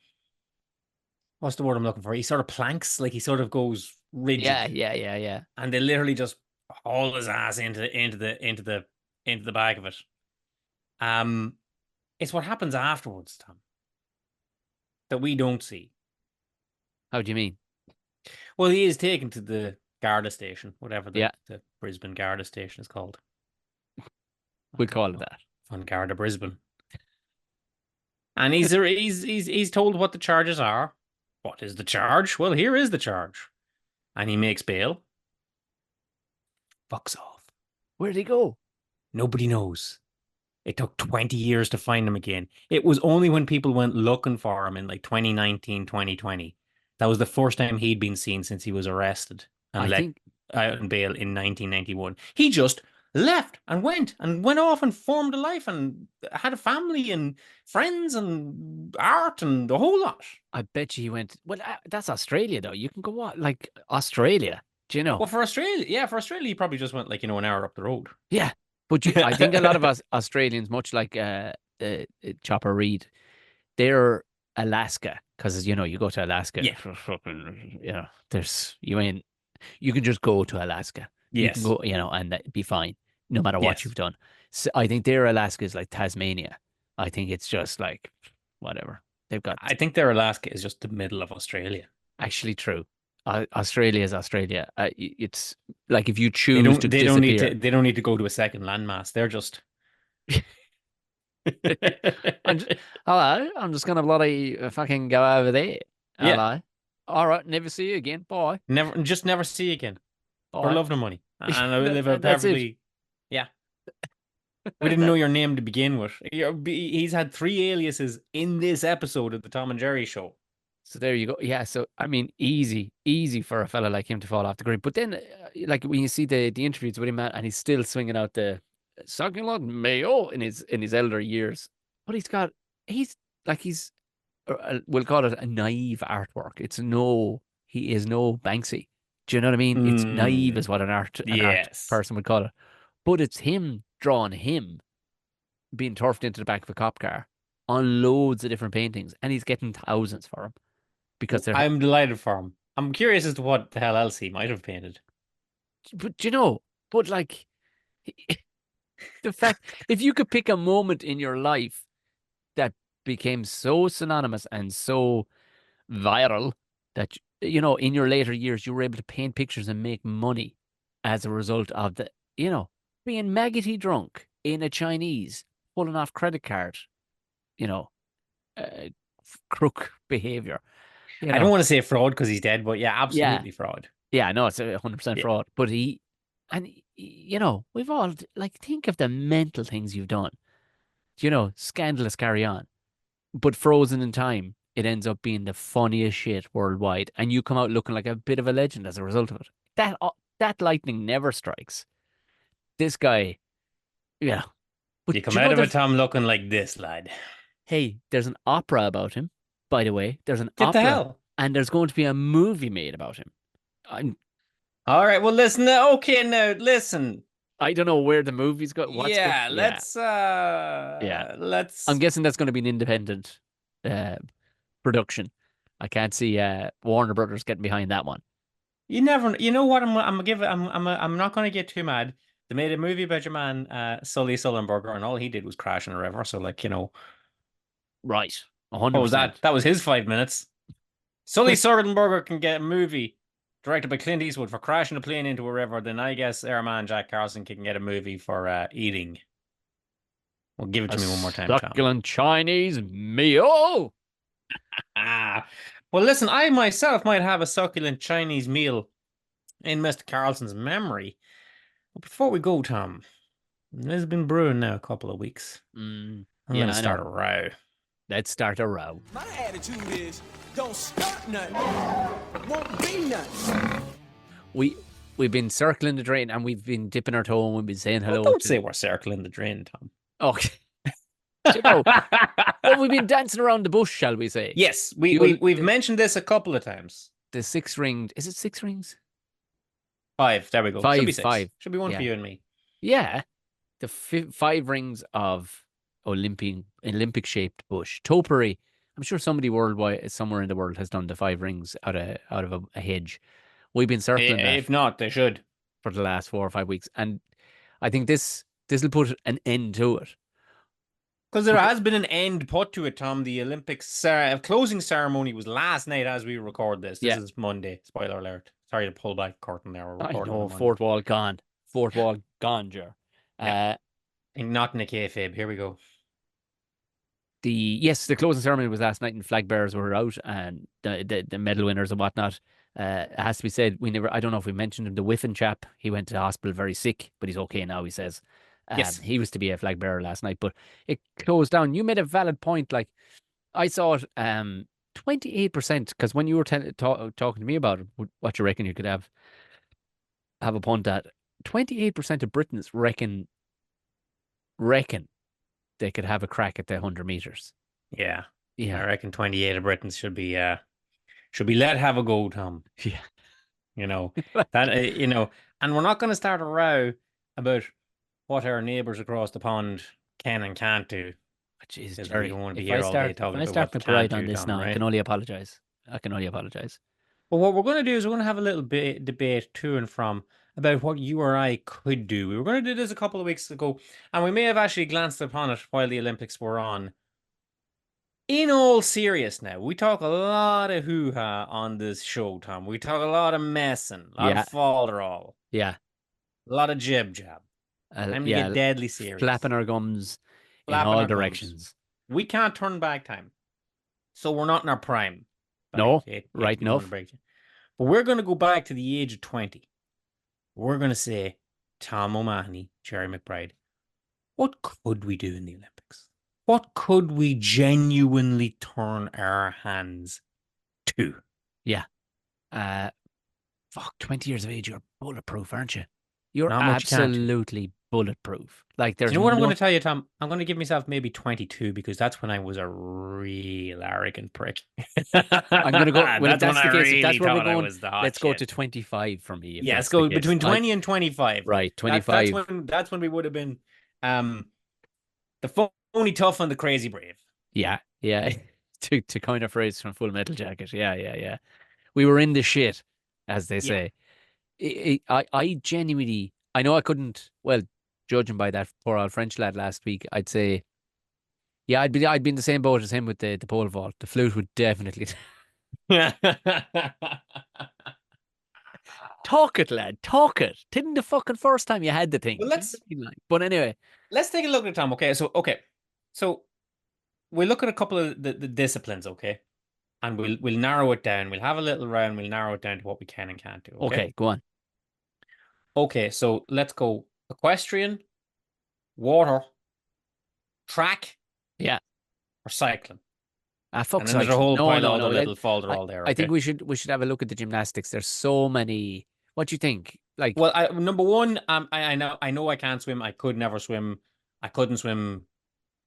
A: what's the word I'm looking for? He sort of planks, like he sort of goes rigid.
B: Yeah.
A: And they literally just haul his ass into the back of it. It's what happens afterwards, Tom, that we don't see.
B: How do you mean?
A: Well, he is taken to the Garda station, whatever the Brisbane Garda station is called.
B: We'll call it that.
A: On Garda Brisbane. And he's told what the charges are. What is the charge? Well, here is the charge. And he makes bail. Fucks off.
B: Where'd he go?
A: Nobody knows. It took 20 years to find him again. It was only when people went looking for him in like 2019, 2020. That was the first time he'd been seen since he was arrested and let out on bail in 1991. He just left and went off and formed a life and had a family and friends and art and the whole lot.
B: I bet you he went. Well, that's Australia though. You can go what, like Australia? Do you know?
A: Well, for Australia, he probably just went like an hour up the road.
B: Yeah, but I think a lot of us Australians, much like Chopper Reed, they're Alaska because you go to Alaska.
A: Yeah.
B: You can just go to Alaska.
A: Yes.
B: You can go, and be fine no matter what you've done. So I think their Alaska is like Tasmania. I think it's just like whatever they've got.
A: I think their Alaska is just the middle of Australia.
B: Actually, true. Australia is Australia. It's like if you choose to disappear.
A: They don't need to go to a second landmass. They're just.
B: Hello, I'm just gonna bloody fucking go over there. Hello. Yeah. All right, never see you again. Bye.
A: Never see you again.
B: Bye.
A: For love nor money. And I will live a perfectly. Yeah. We didn't know your name to begin with. He's had 3 aliases in this episode of the Tom and Jerry show.
B: So there you go. Yeah. So I mean, easy for a fella like him to fall off the grid. But then, like when you see the interviews with him, and he's still swinging out the succulent mayo in his elder years. But we'll call it a naive artwork. He is no Banksy. Do you know what I mean? It's naive is what an art person would call it. But it's him drawing him being turfed into the back of a cop car on loads of different paintings, and he's getting thousands for them because
A: I'm delighted for him. I'm curious as to what the hell else he might have painted.
B: But like the fact, if you could pick a moment in your life that became so synonymous and so viral that in your later years you were able to paint pictures and make money as a result of being maggoty drunk in a Chinese, pulling off credit card, crook behavior.
A: I don't want to say fraud because he's dead, but yeah, absolutely fraud.
B: Yeah, no, it's 100% fraud. But we've all think of the mental things you've done. Scandalous Carry On, but frozen in time it ends up being the funniest shit worldwide, and you come out looking like a bit of a legend as a result of it. That lightning never strikes. This guy, yeah. But
A: You come
B: do you
A: out
B: know
A: of it,
B: there's
A: Tom, looking like this, lad.
B: hey, there's an opera about him, by the way. There's an
A: Get the
B: opera,
A: hell.
B: and there's going to be a movie made about him. I'm
A: All right, well, listen. Okay, now listen.
B: I don't know where the movie's got. What's going?
A: Yeah,
B: Yeah, yeah. I'm
A: let's.
B: guessing that's going to be an independent uh, production. I can't see Warner Brothers getting behind that one.
A: You never. You know what? I'm gonna give it. I'm not gonna get too mad. They made a movie about your man, Sully Sullenberger, and all he did was crash in a river. So, like,
B: Right,
A: what was
B: 100%.
A: that? That was his 5 minutes. Sully Sullenberger can get a movie directed by Clint Eastwood for crashing a plane into a river. Then I guess our man Jack Carlson can get a movie for eating. Well, give it
B: A
A: to me one more time, Tom.
B: succulent Chinese meal.
A: Ah, well, listen, I myself might have a succulent Chinese meal in Mr. Carlson's memory. But before we go, Tom, this has been brewing now a couple of weeks. I'm
B: Yeah,
A: going to
B: I
A: start
B: know.
A: a row.
B: Let's start a row.
D: My attitude is, don't start nothing, won't be nothing.
B: We've been circling the drain and we've been dipping our toe and we've been saying hello.
A: Well, don't say we're circling the drain, Tom.
B: Okay. You know, well, we've been dancing around the bush, shall we say?
A: Yes, we've mentioned this a couple of times.
B: The 6 ring. Is it 6 rings?
A: 5. There we go.
B: Five,
A: Should be 6.
B: 5.
A: Should be one for
B: Yeah.
A: you and me.
B: Yeah, the 5 rings of Olympic shaped bush topiary. I'm sure somebody worldwide, somewhere in the world, has done the 5 rings out of a hedge. We've been circling that
A: If not, they should.
B: for the last 4 or 5 weeks, and I think this will put an end to it.
A: Because there has been an end put to it, Tom. The Olympics closing ceremony was last night as we record this. This
B: Yeah.
A: is Monday. Spoiler alert. Sorry to pull back the curtain there. We're
B: I
A: recording
B: know,
A: on Monday.
B: fourth wall gone. Fourth wall gone, Ger.
A: Yeah. Not in a kayfabe. Here we go.
B: The closing ceremony was last night, and flag bearers were out, and the medal winners and whatnot. It has to be said, I don't know if we mentioned him, the Whiffen chap. He went to the hospital very sick, but he's okay now, he says.
A: Yes.
B: He was to be a flag bearer last night, but it closed down. You made a valid point. Like, I saw it 28%, because when you were talking to me about it, what you reckon you could have a punt at, 28% of Britons reckon they could have a crack at the 100 meters.
A: Yeah.
B: Yeah.
A: I reckon 28 of Britons should be let have a go, Tom.
B: Yeah.
A: And we're not going to start a row about what our neighbours across the pond can and can't do.
B: Jeez,
A: Because
B: Jerry,
A: we don't want to be
B: if
A: here
B: I
A: all day
B: start,
A: talking
B: if I
A: about
B: start
A: what
B: my
A: they
B: parade
A: can't
B: on
A: do,
B: this
A: Tom,
B: now, I
A: right?
B: can only apologize. I can only apologize.
A: But what we're going to do is we're going to have a little bit debate to and from about what you or I could do. We were going to do this a couple of weeks ago, and we may have actually glanced upon it while the Olympics were on. In all seriousness now, we talk a lot of hoo-ha on this show, Tom. We talk a lot of messing, a lot
B: Yeah.
A: of falderall,
B: Yeah.
A: a lot of jib-jab. Time to get deadly serious.
B: Flapping our gums
A: Flapping
B: in all
A: our gums.
B: directions.
A: We can't turn back time. So we're not in our prime.
B: No,
A: Hate
B: right
A: to be the one
B: enough.
A: to break you. But we're going to go back to the age of 20. We're going to say, Tom O'Mahony, Jerry McBride, what could we do in the Olympics? What could we genuinely turn our hands to?
B: Yeah. 20 years of age, you're bulletproof, aren't you? You're
A: Not much you can't do.
B: absolutely bulletproof. Like,
A: Do
B: there's
A: you know what I'm going to tell you, Tom? I'm going to give myself maybe 22 because that's when I was a real arrogant prick.
B: I'm going to go. Well, if
A: That's when
B: that's the
A: I
B: case, if
A: really
B: that's where we're
A: thought I
B: going,
A: was the hot
B: let's go
A: shit.
B: to 25 for me. If
A: Yeah,
B: that's
A: let's go
B: the case.
A: between 20 and 25.
B: Right, 25.
A: That's when we would have been the phony tough and the crazy brave.
B: Yeah. to coin a phrase from Full Metal Jacket. Yeah. We were in the shit, as they say. I genuinely, I know I couldn't, well, judging by that poor old French lad last week, I'd say, yeah, I'd be in the same boat as him with the pole vault. The flute would definitely talk it, lad. Talk it. Didn't the fucking first time you had the thing.
A: Well,
B: But anyway,
A: let's take a look at it, Tom. So we'll look at a couple of the disciplines, okay? And we'll narrow it down. We'll have a little round. We'll narrow it down to what we can and can't do.
B: okay, go on.
A: Okay, so let's go equestrian, water, track,
B: Yeah.
A: or cycling.
B: Fuck
A: And then there's a
B: cycling.
A: whole
B: No,
A: pile of
B: no,
A: other
B: no.
A: little falderall there,
B: I think
A: okay?
B: we should have a look at the gymnastics. There's so many. What do you think? Like,
A: Well, number one, I know I can't swim. I could never swim. I couldn't swim,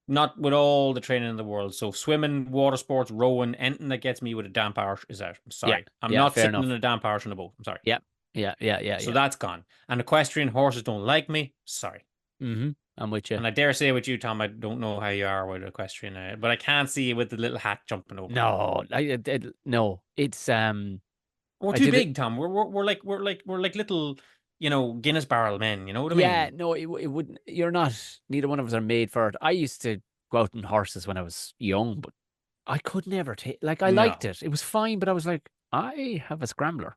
A: not with all the training in the world. So swimming, water sports, rowing, anything that gets me with a damp arse is out. I'm
B: yeah,
A: sorry. I'm
B: yeah,
A: not
B: fair
A: sitting in
B: enough.
A: a damp arse in a boat. I'm sorry.
B: Yeah, yeah, yeah, yeah,
A: So
B: yeah.
A: that's gone. And equestrian horses don't like me. Sorry.
B: Mm-hmm. I'm with you.
A: And I dare say with you, Tom, I don't know how you are with equestrian, but I can't see you with the little hat jumping over.
B: No, no. It's
A: We're
B: I
A: too
B: did it.
A: big, Tom. We're like little, Guinness barrel men. You know what I
B: Yeah,
A: mean?
B: no, it wouldn't. You're not. Neither one of us are made for it. I used to go out on horses when I was young, but I could never take. Like, I liked
A: No.
B: it. It was fine, but I was like, I have a scrambler.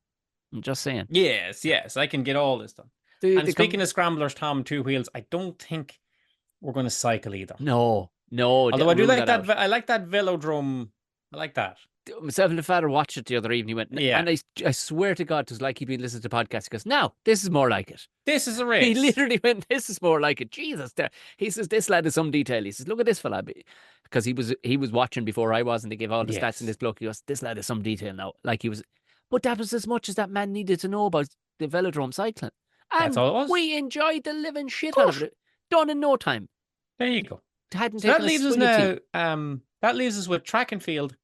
B: I'm just saying.
A: Yes, yes, I can get all this done.
B: The
A: And
B: the
A: speaking
B: com-
A: of scramblers, Tom, two wheels, I don't think we're going to cycle either.
B: No, no,
A: Although I do
B: rule
A: like
B: that
A: that.
B: out.
A: I like that velodrome. I like that.
B: Myself and the father watched it the other evening. He went,
A: Yeah.
B: and I swear to God, it was like he'd been listening to podcasts. He goes, now this is more like it.
A: This is a
B: He
A: race.
B: literally went, this is more like it. Jesus, there. He says, this lad is some detail. He says, look at this fella, because he was watching before I was, and they gave all the stats in
A: Yes.
B: this bloke. He goes, this lad is some detail now. Like he was, but that was as much as that man needed to know about the velodrome cycling,
A: That's
B: and
A: all it was.
B: we enjoyed the living shit
A: Of
B: out of
A: course.
B: it. Done in no time.
A: There you go.
B: It hadn't
A: So that
B: taken a
A: leaves us
B: swing of tea.
A: now. That leaves us with track and field,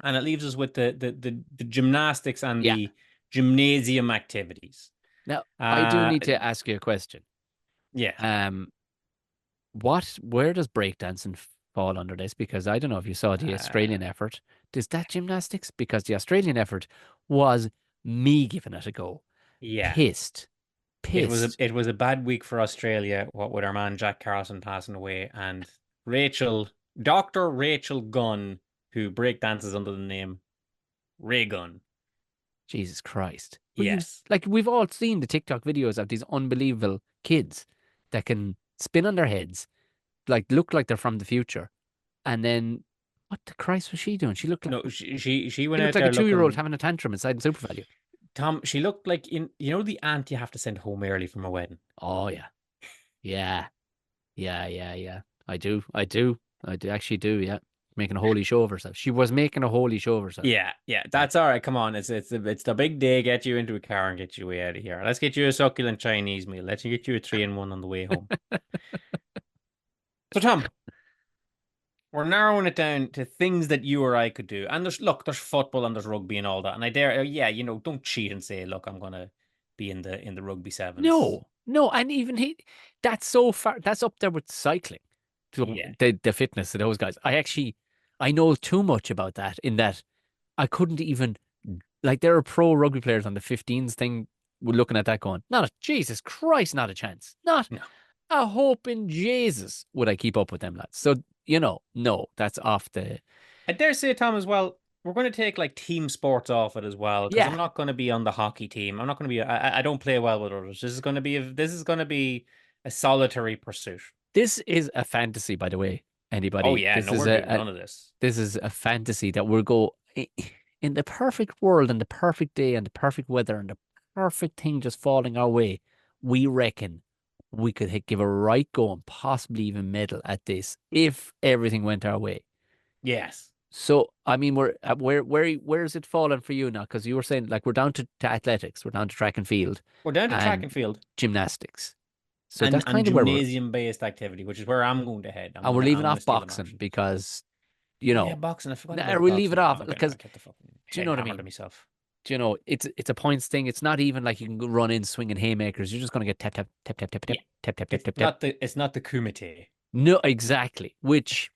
A: and it leaves us with the gymnastics and
B: Yeah.
A: the gymnasium activities.
B: Now I do
A: Uh,
B: need to ask you a question.
A: Yeah.
B: Where does breakdancing fall under this? Because I don't know if you saw the Australian effort. Is that gymnastics? Because the Australian effort was me giving it a go.
A: Yeah.
B: Pissed.
A: It was a bad week for Australia, what with our man Jack Carlson passing away, and Dr. Rachel Gunn, who breakdances under the name Ray Gunn.
B: Jesus Christ.
A: Yes.
B: Like, we've all seen the TikTok videos of these unbelievable kids that can spin on their heads, like look like they're from the future. And then what the Christ was she doing? She looked like
A: No, she
B: she
A: went out
B: looked like
A: there
B: a 2-year-old
A: looking.
B: having a tantrum inside Super Value.
A: Tom, she looked like the aunt you have to send home early from a wedding.
B: Oh yeah. Yeah. I do actually do, yeah. Making a holy show of herself. She was making a holy show of herself.
A: Yeah, that's all right. Come on, it's the big day. Get you into a car and get you way out of here. Let's get you a succulent Chinese meal. Let's get you a 3-in-1 on the way home. So, Tom, we're narrowing it down to things that you or I could do. And there's football and there's rugby and all that. And I dare, don't cheat and say, look, I'm gonna be in the rugby sevens.
B: No, and even that's so far. That's up there with cycling. So
A: Yeah.
B: the fitness of those guys. I know too much about that. In that, I couldn't even, like, there are pro rugby players on the 15s thing. We're looking at that going, Jesus Christ, not a chance. Not
A: No.
B: a hope in Jesus would I keep up with them lads. So no, that's off the.
A: I dare say, Tom, as well, we're going to take like team sports off it as well, because
B: Yeah.
A: I'm not going to be on the hockey team. I'm not going to be. I don't play well with others. This is going to be a solitary pursuit.
B: This is a fantasy, by the way. Anybody?
A: Oh yeah,
B: this
A: no,
B: is
A: we're doing none of this.
B: This is a fantasy that we'll go in the perfect world and the perfect day and the perfect weather and the perfect thing just falling our way. We reckon we could give a right go and possibly even medal at this if everything went our way.
A: Yes.
B: So I mean, we're where is it falling for you now? Because you were saying like we're down to athletics, we're down to track and field,
A: We're down to track and field
B: gymnastics. So
A: and
B: that's kind of where we're.
A: gymnasium-based activity, which is where I'm going to head.
B: And we're leaving off boxing because,
A: yeah, boxing. I forgot. About
B: we leave it
A: boxing.
B: off because do you know what I mean?
A: To myself.
B: Do you know it's a points thing? It's not even like you can go run in swinging haymakers. You're just going to get tap tap tap tap tap tap tap tap tap tap tap.
A: It's not the kumite.
B: No, exactly. Which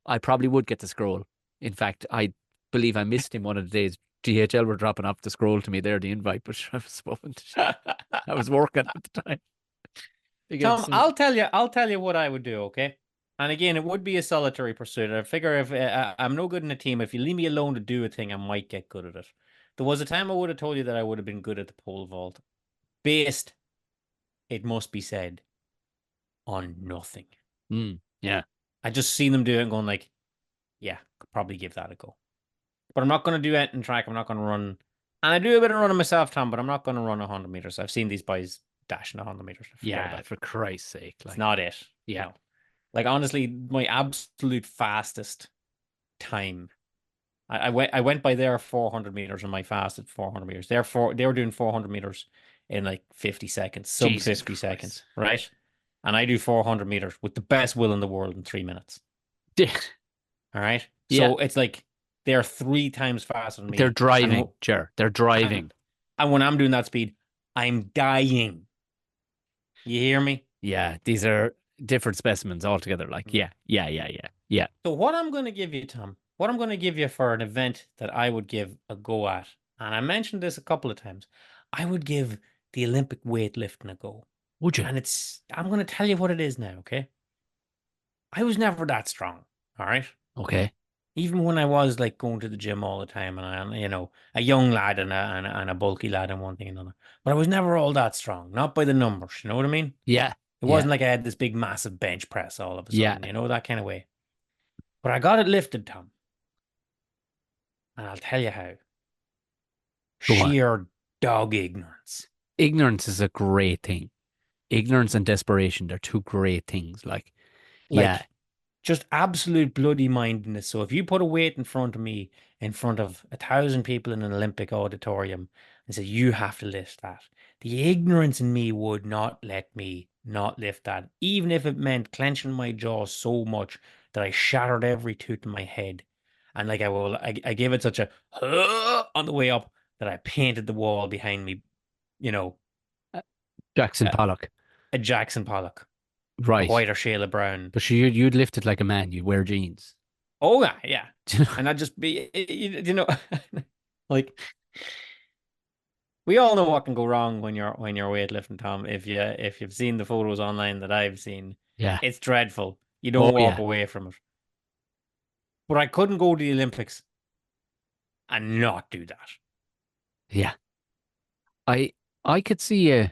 B: I probably would get the scroll. In fact, I believe I missed him one of the days. DHL were dropping off the scroll to me there, the invite, but I was working at the time.
A: Tom, I'll tell you what I would do, okay? And again, it would be a solitary pursuit. I figure if I'm no good in a team, if you leave me alone to do a thing, I might get good at it. There was a time I would have told you that I would have been good at the pole vault. Based, it must be said, on nothing.
B: Yeah.
A: I just seen them do it and going like, yeah, could probably give that a go. But I'm not going to do it in track. I'm not going to run. And I do a bit of running myself, Tom, but I'm not going to run 100 meters. I've seen these boys dashing 100 meters.
B: Yeah, for Christ's sake.
A: It's not it.
B: Yeah.
A: No. Like, honestly, my absolute fastest time. I went by their 400 meters on my fast at 400 meters. They were doing 400 meters in like 50 seconds, sub
B: Jesus
A: 50
B: Christ.
A: seconds, right? And I do 400 meters with the best will in the world in 3 minutes. All right.
B: Yeah.
A: So it's like they're 3 times faster than me.
B: They're driving,
A: And,
B: Ger. They're driving.
A: and when I'm doing that speed, I'm dying. You hear me?
B: Yeah, these are different specimens altogether. Like, yeah.
A: So what I'm going to give you, Tom, what I'm going to give you for an event that I would give a go at, and I mentioned this a couple of times, I would give the Olympic weightlifting a go.
B: Would you?
A: And I'm going to tell you what it is now, okay? I was never that strong, all right?
B: Okay.
A: Even when I was like going to the gym all the time and a young lad and a bulky lad and one thing and another. But I was never all that strong, not by the numbers, you know what I mean?
B: Yeah.
A: It wasn't like I had this big massive bench press all of a
B: Yeah.
A: sudden, that kind of way. But I got it lifted, Tom. And I'll tell you how.
B: Go on.
A: Sheer dog ignorance.
B: Ignorance is a great thing. Ignorance and desperation, they're two great things. Yeah.
A: Just absolute bloody mindedness. So if you put a weight in front of me, in front of 1,000 people in an Olympic auditorium, and say, you have to lift that, the ignorance in me would not let me not lift that, even if it meant clenching my jaw so much that I shattered every tooth in my head. And like I gave it such a on the way up that I painted the wall behind me,
B: Jackson Pollock.
A: a Jackson Pollock,
B: Right.
A: a white or Shayla Brown.
B: But you'd lift it like a man. You'd wear jeans.
A: Oh yeah. And I'd just be, like, we all know what can go wrong when you're weightlifting, Tom. If you've seen the photos online that I've seen,
B: Yeah.
A: it's dreadful. You don't walk away from it. But I couldn't go to the Olympics and not do that.
B: Yeah. I could see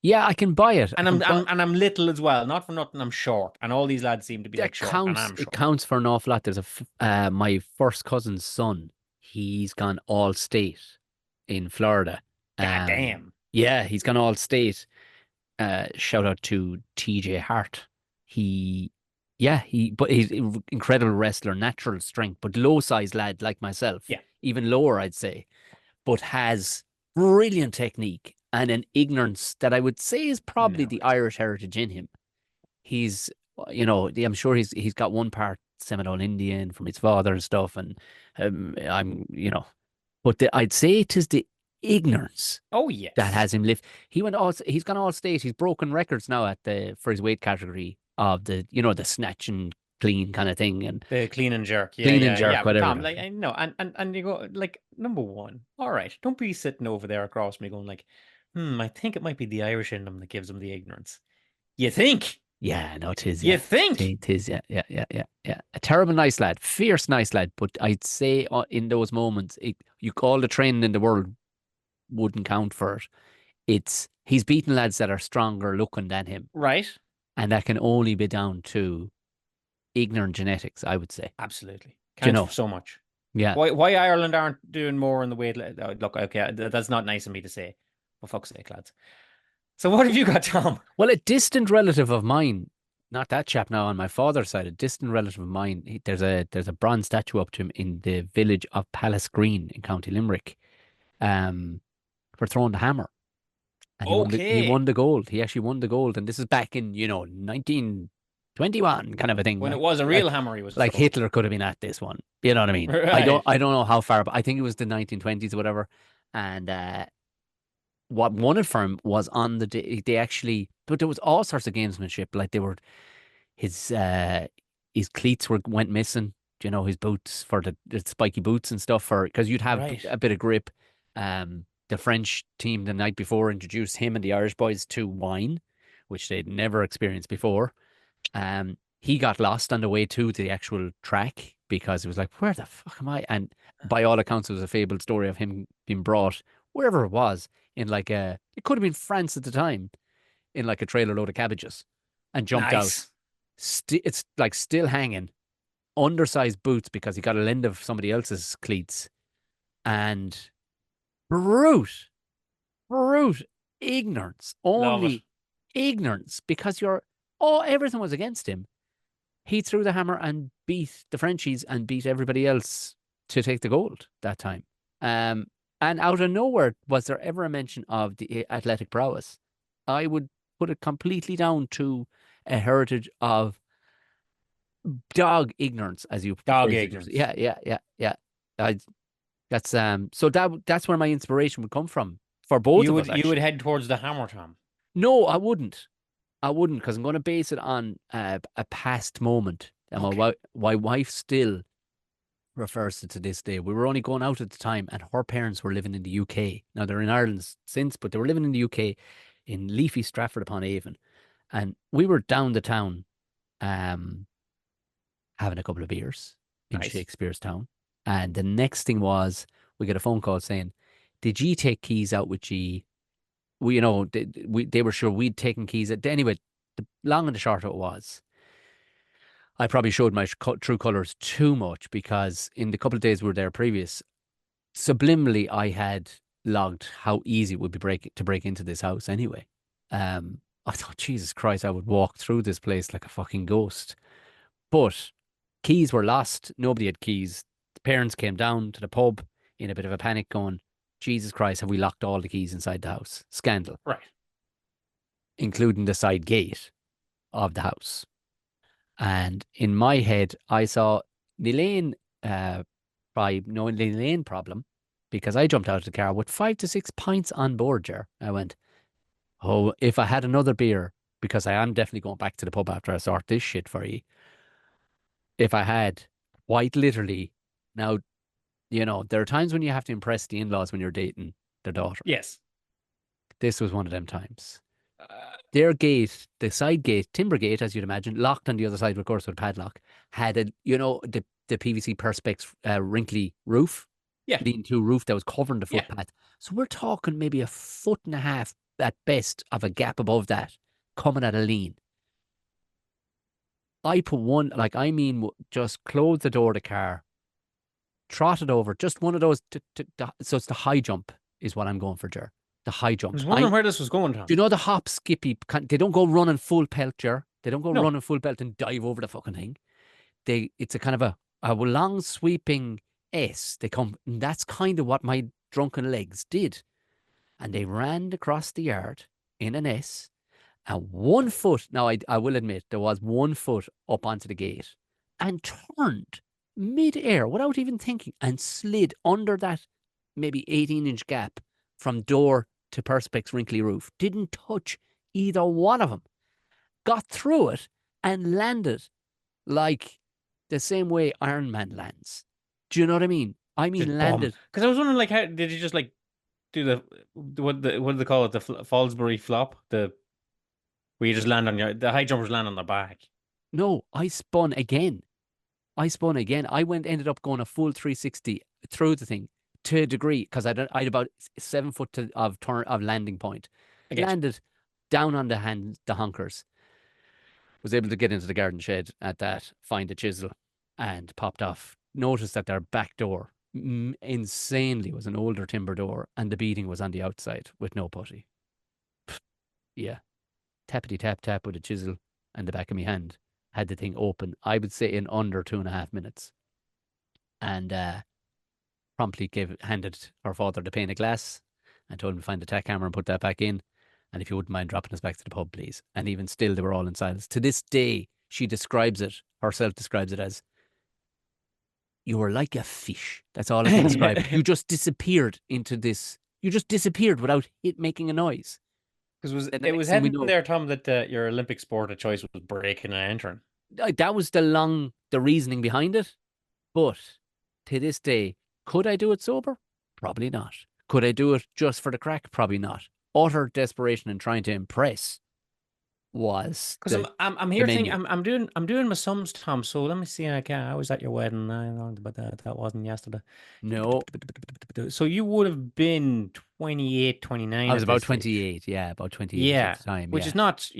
B: yeah, I can buy it.
A: And I'm little as well. Not for nothing, I'm short. And all these lads seem to be like short, and I'm short.
B: It counts for an awful lot. There's my first cousin's son. He's gone all state in Florida.
A: God damn.
B: Yeah, he's gone all state. Shout out to TJ Hart. But he's an incredible wrestler, natural strength, but low size lad like myself.
A: Yeah.
B: Even lower, I'd say, but has brilliant technique and an ignorance that I would say is probably the Irish heritage in him. He's, I'm sure he's got one part Seminole Indian from his father and stuff, and but I'd say it is the ignorance.
A: Oh yes,
B: that has him lift. He's gone all state. He's broken records now for his weight category of the snatch and clean kind of thing, and
A: the clean and jerk,
B: whatever.
A: Tom, like, I know, and you go like, number one, all right, don't be sitting over there across me going like, I think it might be the Irish in them that gives them the ignorance. You think?
B: Yeah, no, it is.
A: You think?
B: It is, yeah. A terrible nice lad, fierce nice lad, but I'd say in those moments, you call the training in the world wouldn't count for it. He's beaten lads that are stronger looking than him,
A: right?
B: And that can only be down to ignorant genetics, I would say.
A: Absolutely, counts for so much.
B: Yeah.
A: Why Ireland aren't doing more in the weight? Look, okay, that's not nice of me to say. For fuck's sake, lads. So what have you got, Tom?
B: Well, a distant relative of mine, not that chap now on my father's side, a distant relative of mine, there's a bronze statue up to him in the village of Palace Green in County Limerick, for throwing the hammer. And he won the gold. He actually won the gold. And this is back in, 1921 kind of a thing.
A: When it was a real hammer he was
B: like
A: throwing.
B: Hitler could have been at this one. You know what I mean?
A: Right.
B: I don't know how far, but I think it was the 1920s or whatever. And what won it for him was on the day but there was all sorts of gamesmanship. Like they were, his cleats went missing. His boots for the spiky boots and stuff because you'd have a bit of grip. The French team the night before introduced him and the Irish boys to wine, which they'd never experienced before. He got lost on the way to the actual track because it was like, where the fuck am I? And by all accounts, it was a fabled story of him being brought wherever it was in it could have been France at the time, in like a trailer load of cabbages, and jumped out. It's like still hanging, undersized boots because he got a lend of somebody else's cleats, and brute ignorance, only ignorance because everything was against him. he threw the hammer and beat the Frenchies and beat everybody else to take the gold that time. And out of nowhere, was there ever a mention of the athletic prowess? I would put it completely down to a heritage of dog ignorance, as you
A: Dog
B: phrased it.
A: ignorance.
B: Yeah. I, that's where my inspiration would come from for both
A: You
B: of
A: would
B: us.
A: you would
B: Actually,
A: head towards the hammer, Tom.
B: no, I wouldn't. I wouldn't, because I'm going to base it on a past moment. And
A: Okay.
B: my wife still refers to this day. We were only going out at the time, and her parents were living in the UK. Now they're in Ireland since, but they were living in the UK in leafy Stratford upon Avon. And we were down the town having a couple of beers in
A: Nice.
B: Shakespeare's Town. And the next thing was we get a phone call saying, "Did ye take keys out with ye?" We, they were sure we'd taken keys. Anyway, the long and the short of it was, I probably showed my true colors too much, because in the couple of days we were there previous, subliminally I had logged how easy it would be to break into this house anyway. I thought, Jesus Christ, I would walk through this place like a fucking ghost. But keys were lost. Nobody had keys. The parents came down to the pub in a bit of a panic, going, Jesus Christ, have we locked all the keys inside the house? Scandal.
A: Right.
B: Including the side gate of the house. And in my head, I saw the lane, by knowing the lane problem, because I jumped out of the car with 5 to 6 pints on board, Ger. I went, oh, if I had another beer, because I am definitely going back to the pub after I sort this shit for you. If I had, quite literally, now, there are times when you have to impress the in-laws when you're dating their daughter.
A: Yes.
B: This was one of them times. Their gate, the side gate, timber gate, as you'd imagine, locked on the other side, of course, with a padlock, had the PVC perspex wrinkly roof,
A: Yeah.
B: lean-to roof that was covering the
A: Yeah.
B: footpath. So we're talking maybe a 1.5 foot at best of a gap above that, coming at a lean. I put just close the door of the car, trotted over, just one of those. So it's the high jump is what I'm going for, Ger. The high
A: I
B: jump.
A: was wondering where this was going, Tom.
B: Do you know the hop skippy? They don't go running full pelt, Ger. They don't go
A: No.
B: running full pelt and dive over the fucking thing. It's a kind of a long sweeping S. They come, and that's kind of what my drunken legs did. And they ran across the yard in an S, and 1 foot. Now I will admit there was 1 foot up onto the gate, and turned mid-air without even thinking, and slid under that maybe 18-inch gap from door to perspex wrinkly roof. Didn't touch either one of them. Got through it and landed like the same way Iron Man lands. Do you know what I mean? I mean, landed.
A: Because I was wondering, like, how did you just like do what do they call it? The Fallsbury flop, where you just land on the high jumpers land on their back.
B: No, I spun again. I ended up going a full 360 through the thing to a degree, because I'd about 7 foot of landing point. Landed down on the honkers. Was able to get into the garden shed at that, find a chisel, and popped off. Noticed that their back door, insanely, was an older timber door, and the beading was on the outside with no putty. Yeah. Tappity tap tap with a chisel and the back of my hand. Had the thing open, I would say, in under 2.5 minutes. And promptly handed her father the pane of glass and told him to find the tack hammer and put that back in. And if you wouldn't mind dropping us back to the pub, please. And even still, they were all in silence. To this day, she describes it as, you were like a fish. That's all I can describe it. You just disappeared into this. You just disappeared without making a noise.
A: Because it was heading there, Tom, that your Olympic sport of choice was breaking and entering.
B: That was the reasoning behind it. But to this day, could I do it sober? Probably not. Could I do it just for the crack? Probably not. Utter desperation and trying to impress was,
A: because I'm here thinking I'm doing my sums, Tom. So let me see. I was at your wedding, but that wasn't yesterday.
B: No.
A: So you would have been 28, 29.
B: I was about 28. Yeah, about 28 at the time.
A: Which is not,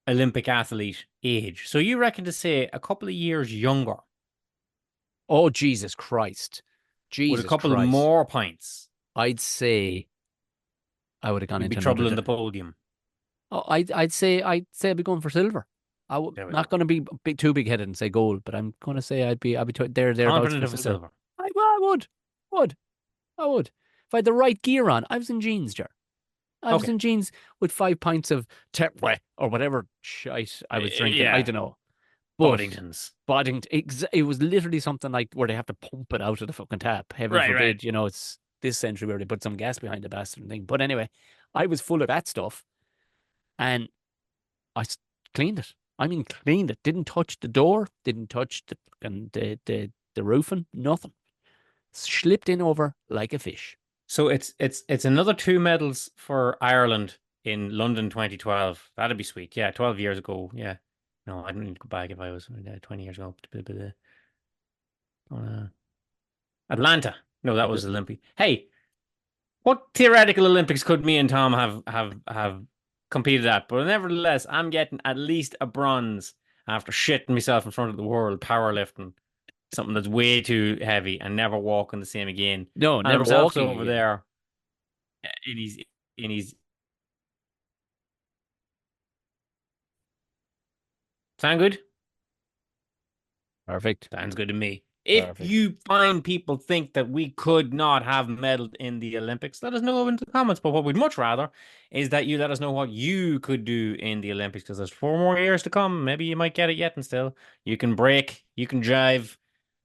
A: Olympic athlete age. So you reckon to say a couple of years younger?
B: Oh, Jesus Christ!
A: With a couple of more pints,
B: I'd say I would have gone into
A: trouble in the podium.
B: Oh, I'd say I'd be going for silver.
A: There we
B: not
A: go.
B: going to be too big headed and say gold, but I'm going to say I'd be thereabouts
A: Confident
B: for
A: of a
B: silver.
A: silver.
B: I would. If I had the right gear on, I was in jeans, Jar. I was
A: Okay.
B: in jeans with 5 pints of Tepway or whatever shite I was drinking. I
A: Yeah.
B: don't know. But
A: Boddingtons.
B: it was literally something like where they have to pump it out of the fucking tap. Heaven
A: Right,
B: forbid,
A: right.
B: you know, it's this century where they put some gas behind the bastard thing. But anyway, I was full of that stuff and I cleaned it. I mean, cleaned it. Didn't touch the door. Didn't touch the roofing. Nothing. Slipped in over like a fish.
A: So it's another 2 medals for Ireland in London 2012. That'd be sweet. Yeah, 12 years ago. Yeah. No, I don't need to go back if I was 20 years ago. Atlanta. No, that was Olympic. Hey, what theoretical Olympics could me and Tom have competed at? But nevertheless, I'm getting at least a bronze after shitting myself in front of the world powerlifting. Something that's way too heavy and never walking the same again.
B: No,
A: And
B: never
A: himself's
B: walking
A: over
B: again.
A: there in his sound good?
B: Perfect.
A: Sounds good to me. If
B: Perfect.
A: you find people think that we could not have medaled in the Olympics, let us know in the comments. But what we'd much rather is that you let us know what you could do in the Olympics, because there's 4 more years to come. Maybe you might get it yet, and still you can break, you can drive.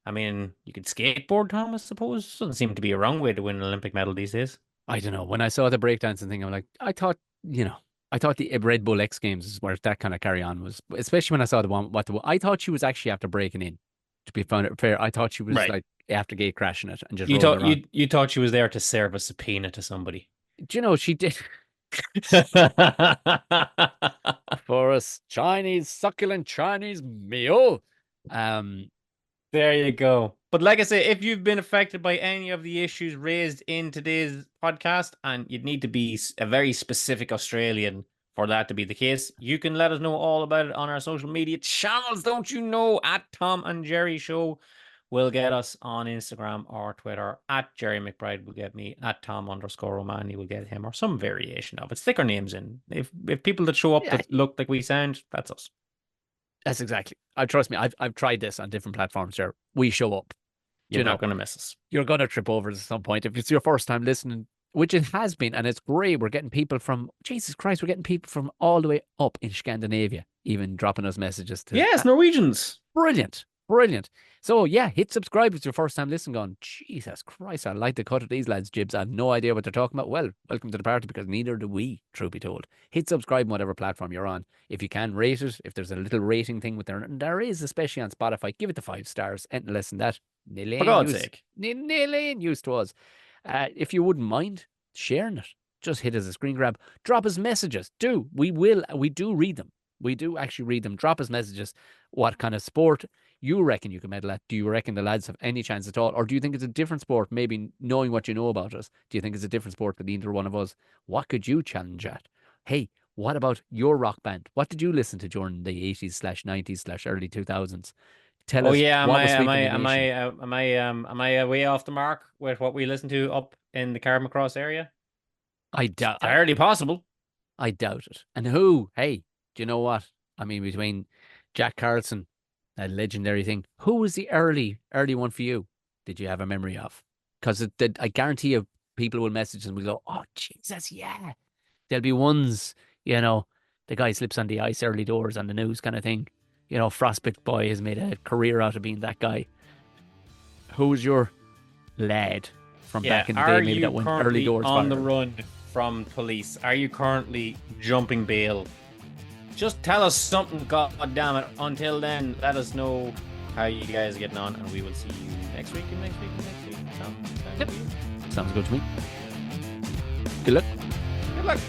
A: I mean, you could skateboard, Tom, I suppose. Doesn't seem to be a wrong way to win an Olympic medal these days.
B: I don't know. When I saw the breakdancing thing, I'm like, I thought the Red Bull X Games is where that kind of carry on was, especially when I saw I thought she was actually after breaking in. To be fair, I thought she was
A: Right.
B: like after gate crashing it and just
A: You
B: rolling
A: thought
B: around.
A: you thought she was there to serve a subpoena to somebody.
B: Do you know she did for us Chinese succulent Chinese meal?
A: There you go. But like I say, if you've been affected by any of the issues raised in today's podcast, and you'd need to be a very specific Australian for that to be the case, you can let us know all about it on our social media channels. Don't you know? At Tom and Jerry Show will get us on Instagram or Twitter. At Jerry McBride will get me. At Tom_Romani will get him, or some variation of it. Stick our names in. If people that show up
B: Yeah.
A: that look like we sound, that's us.
B: That's exactly. Trust me, I've tried this on different platforms. There, we show up.
A: You're
B: You know,
A: not going to miss us.
B: you're gonna trip over at some point if it's your first time listening, which it has been, and it's great. We're getting people from Jesus Christ. We're getting people from all the way up in Scandinavia, even dropping us messages.
A: Yes, Norwegians.
B: Brilliant. Brilliant. So yeah, hit subscribe if it's your first time listening. Going, Jesus Christ, I like the cut of these lads' jibs. I have no idea what they're talking about. Well, welcome to the party, because neither do we, truth be told. Hit subscribe on whatever platform you're on. If you can, rate it. If there's a little rating thing with there is, especially on Spotify, give it the 5 stars. Anything less than that,
A: For God's sake.
B: nearly used to us. If you wouldn't mind sharing it, just hit us a screen grab. Drop us messages. We do read them. We do actually read them. Drop us messages. What kind of sport you reckon you can medal at? Do you reckon the lads have any chance at all? Or do you think it's a different sport, maybe knowing what you know about us? Do you think it's a different sport than either one of us? What could you challenge at? Hey, what about your rock band? What did you listen to during the 80s/90s/early 2000s? Tell
A: Oh
B: us
A: yeah,
B: what was sweeping the nation.
A: am I way off the mark with what we listened to up in the Cardiff Cross area?
B: I doubt
A: Entirely possible.
B: I doubt it. And who? Hey, do you know what? I mean, between Jack Carlson, that legendary thing, who was the early one for you? Did you have a memory of? Because I guarantee you, people will message and we go, "Oh Jesus, yeah." There'll be ones, the guy slips on the ice early doors on the news kind of thing. Frostbite Boy has made a career out of being that guy. Who's your lad from back in the day, maybe that went early doors?
A: On the run from police? Are you currently jumping bail? Just tell us something, God damn it. Until then, let us know how you guys are getting on, and we will see you next week.
B: Sounds good to me. Good luck.
A: Good luck.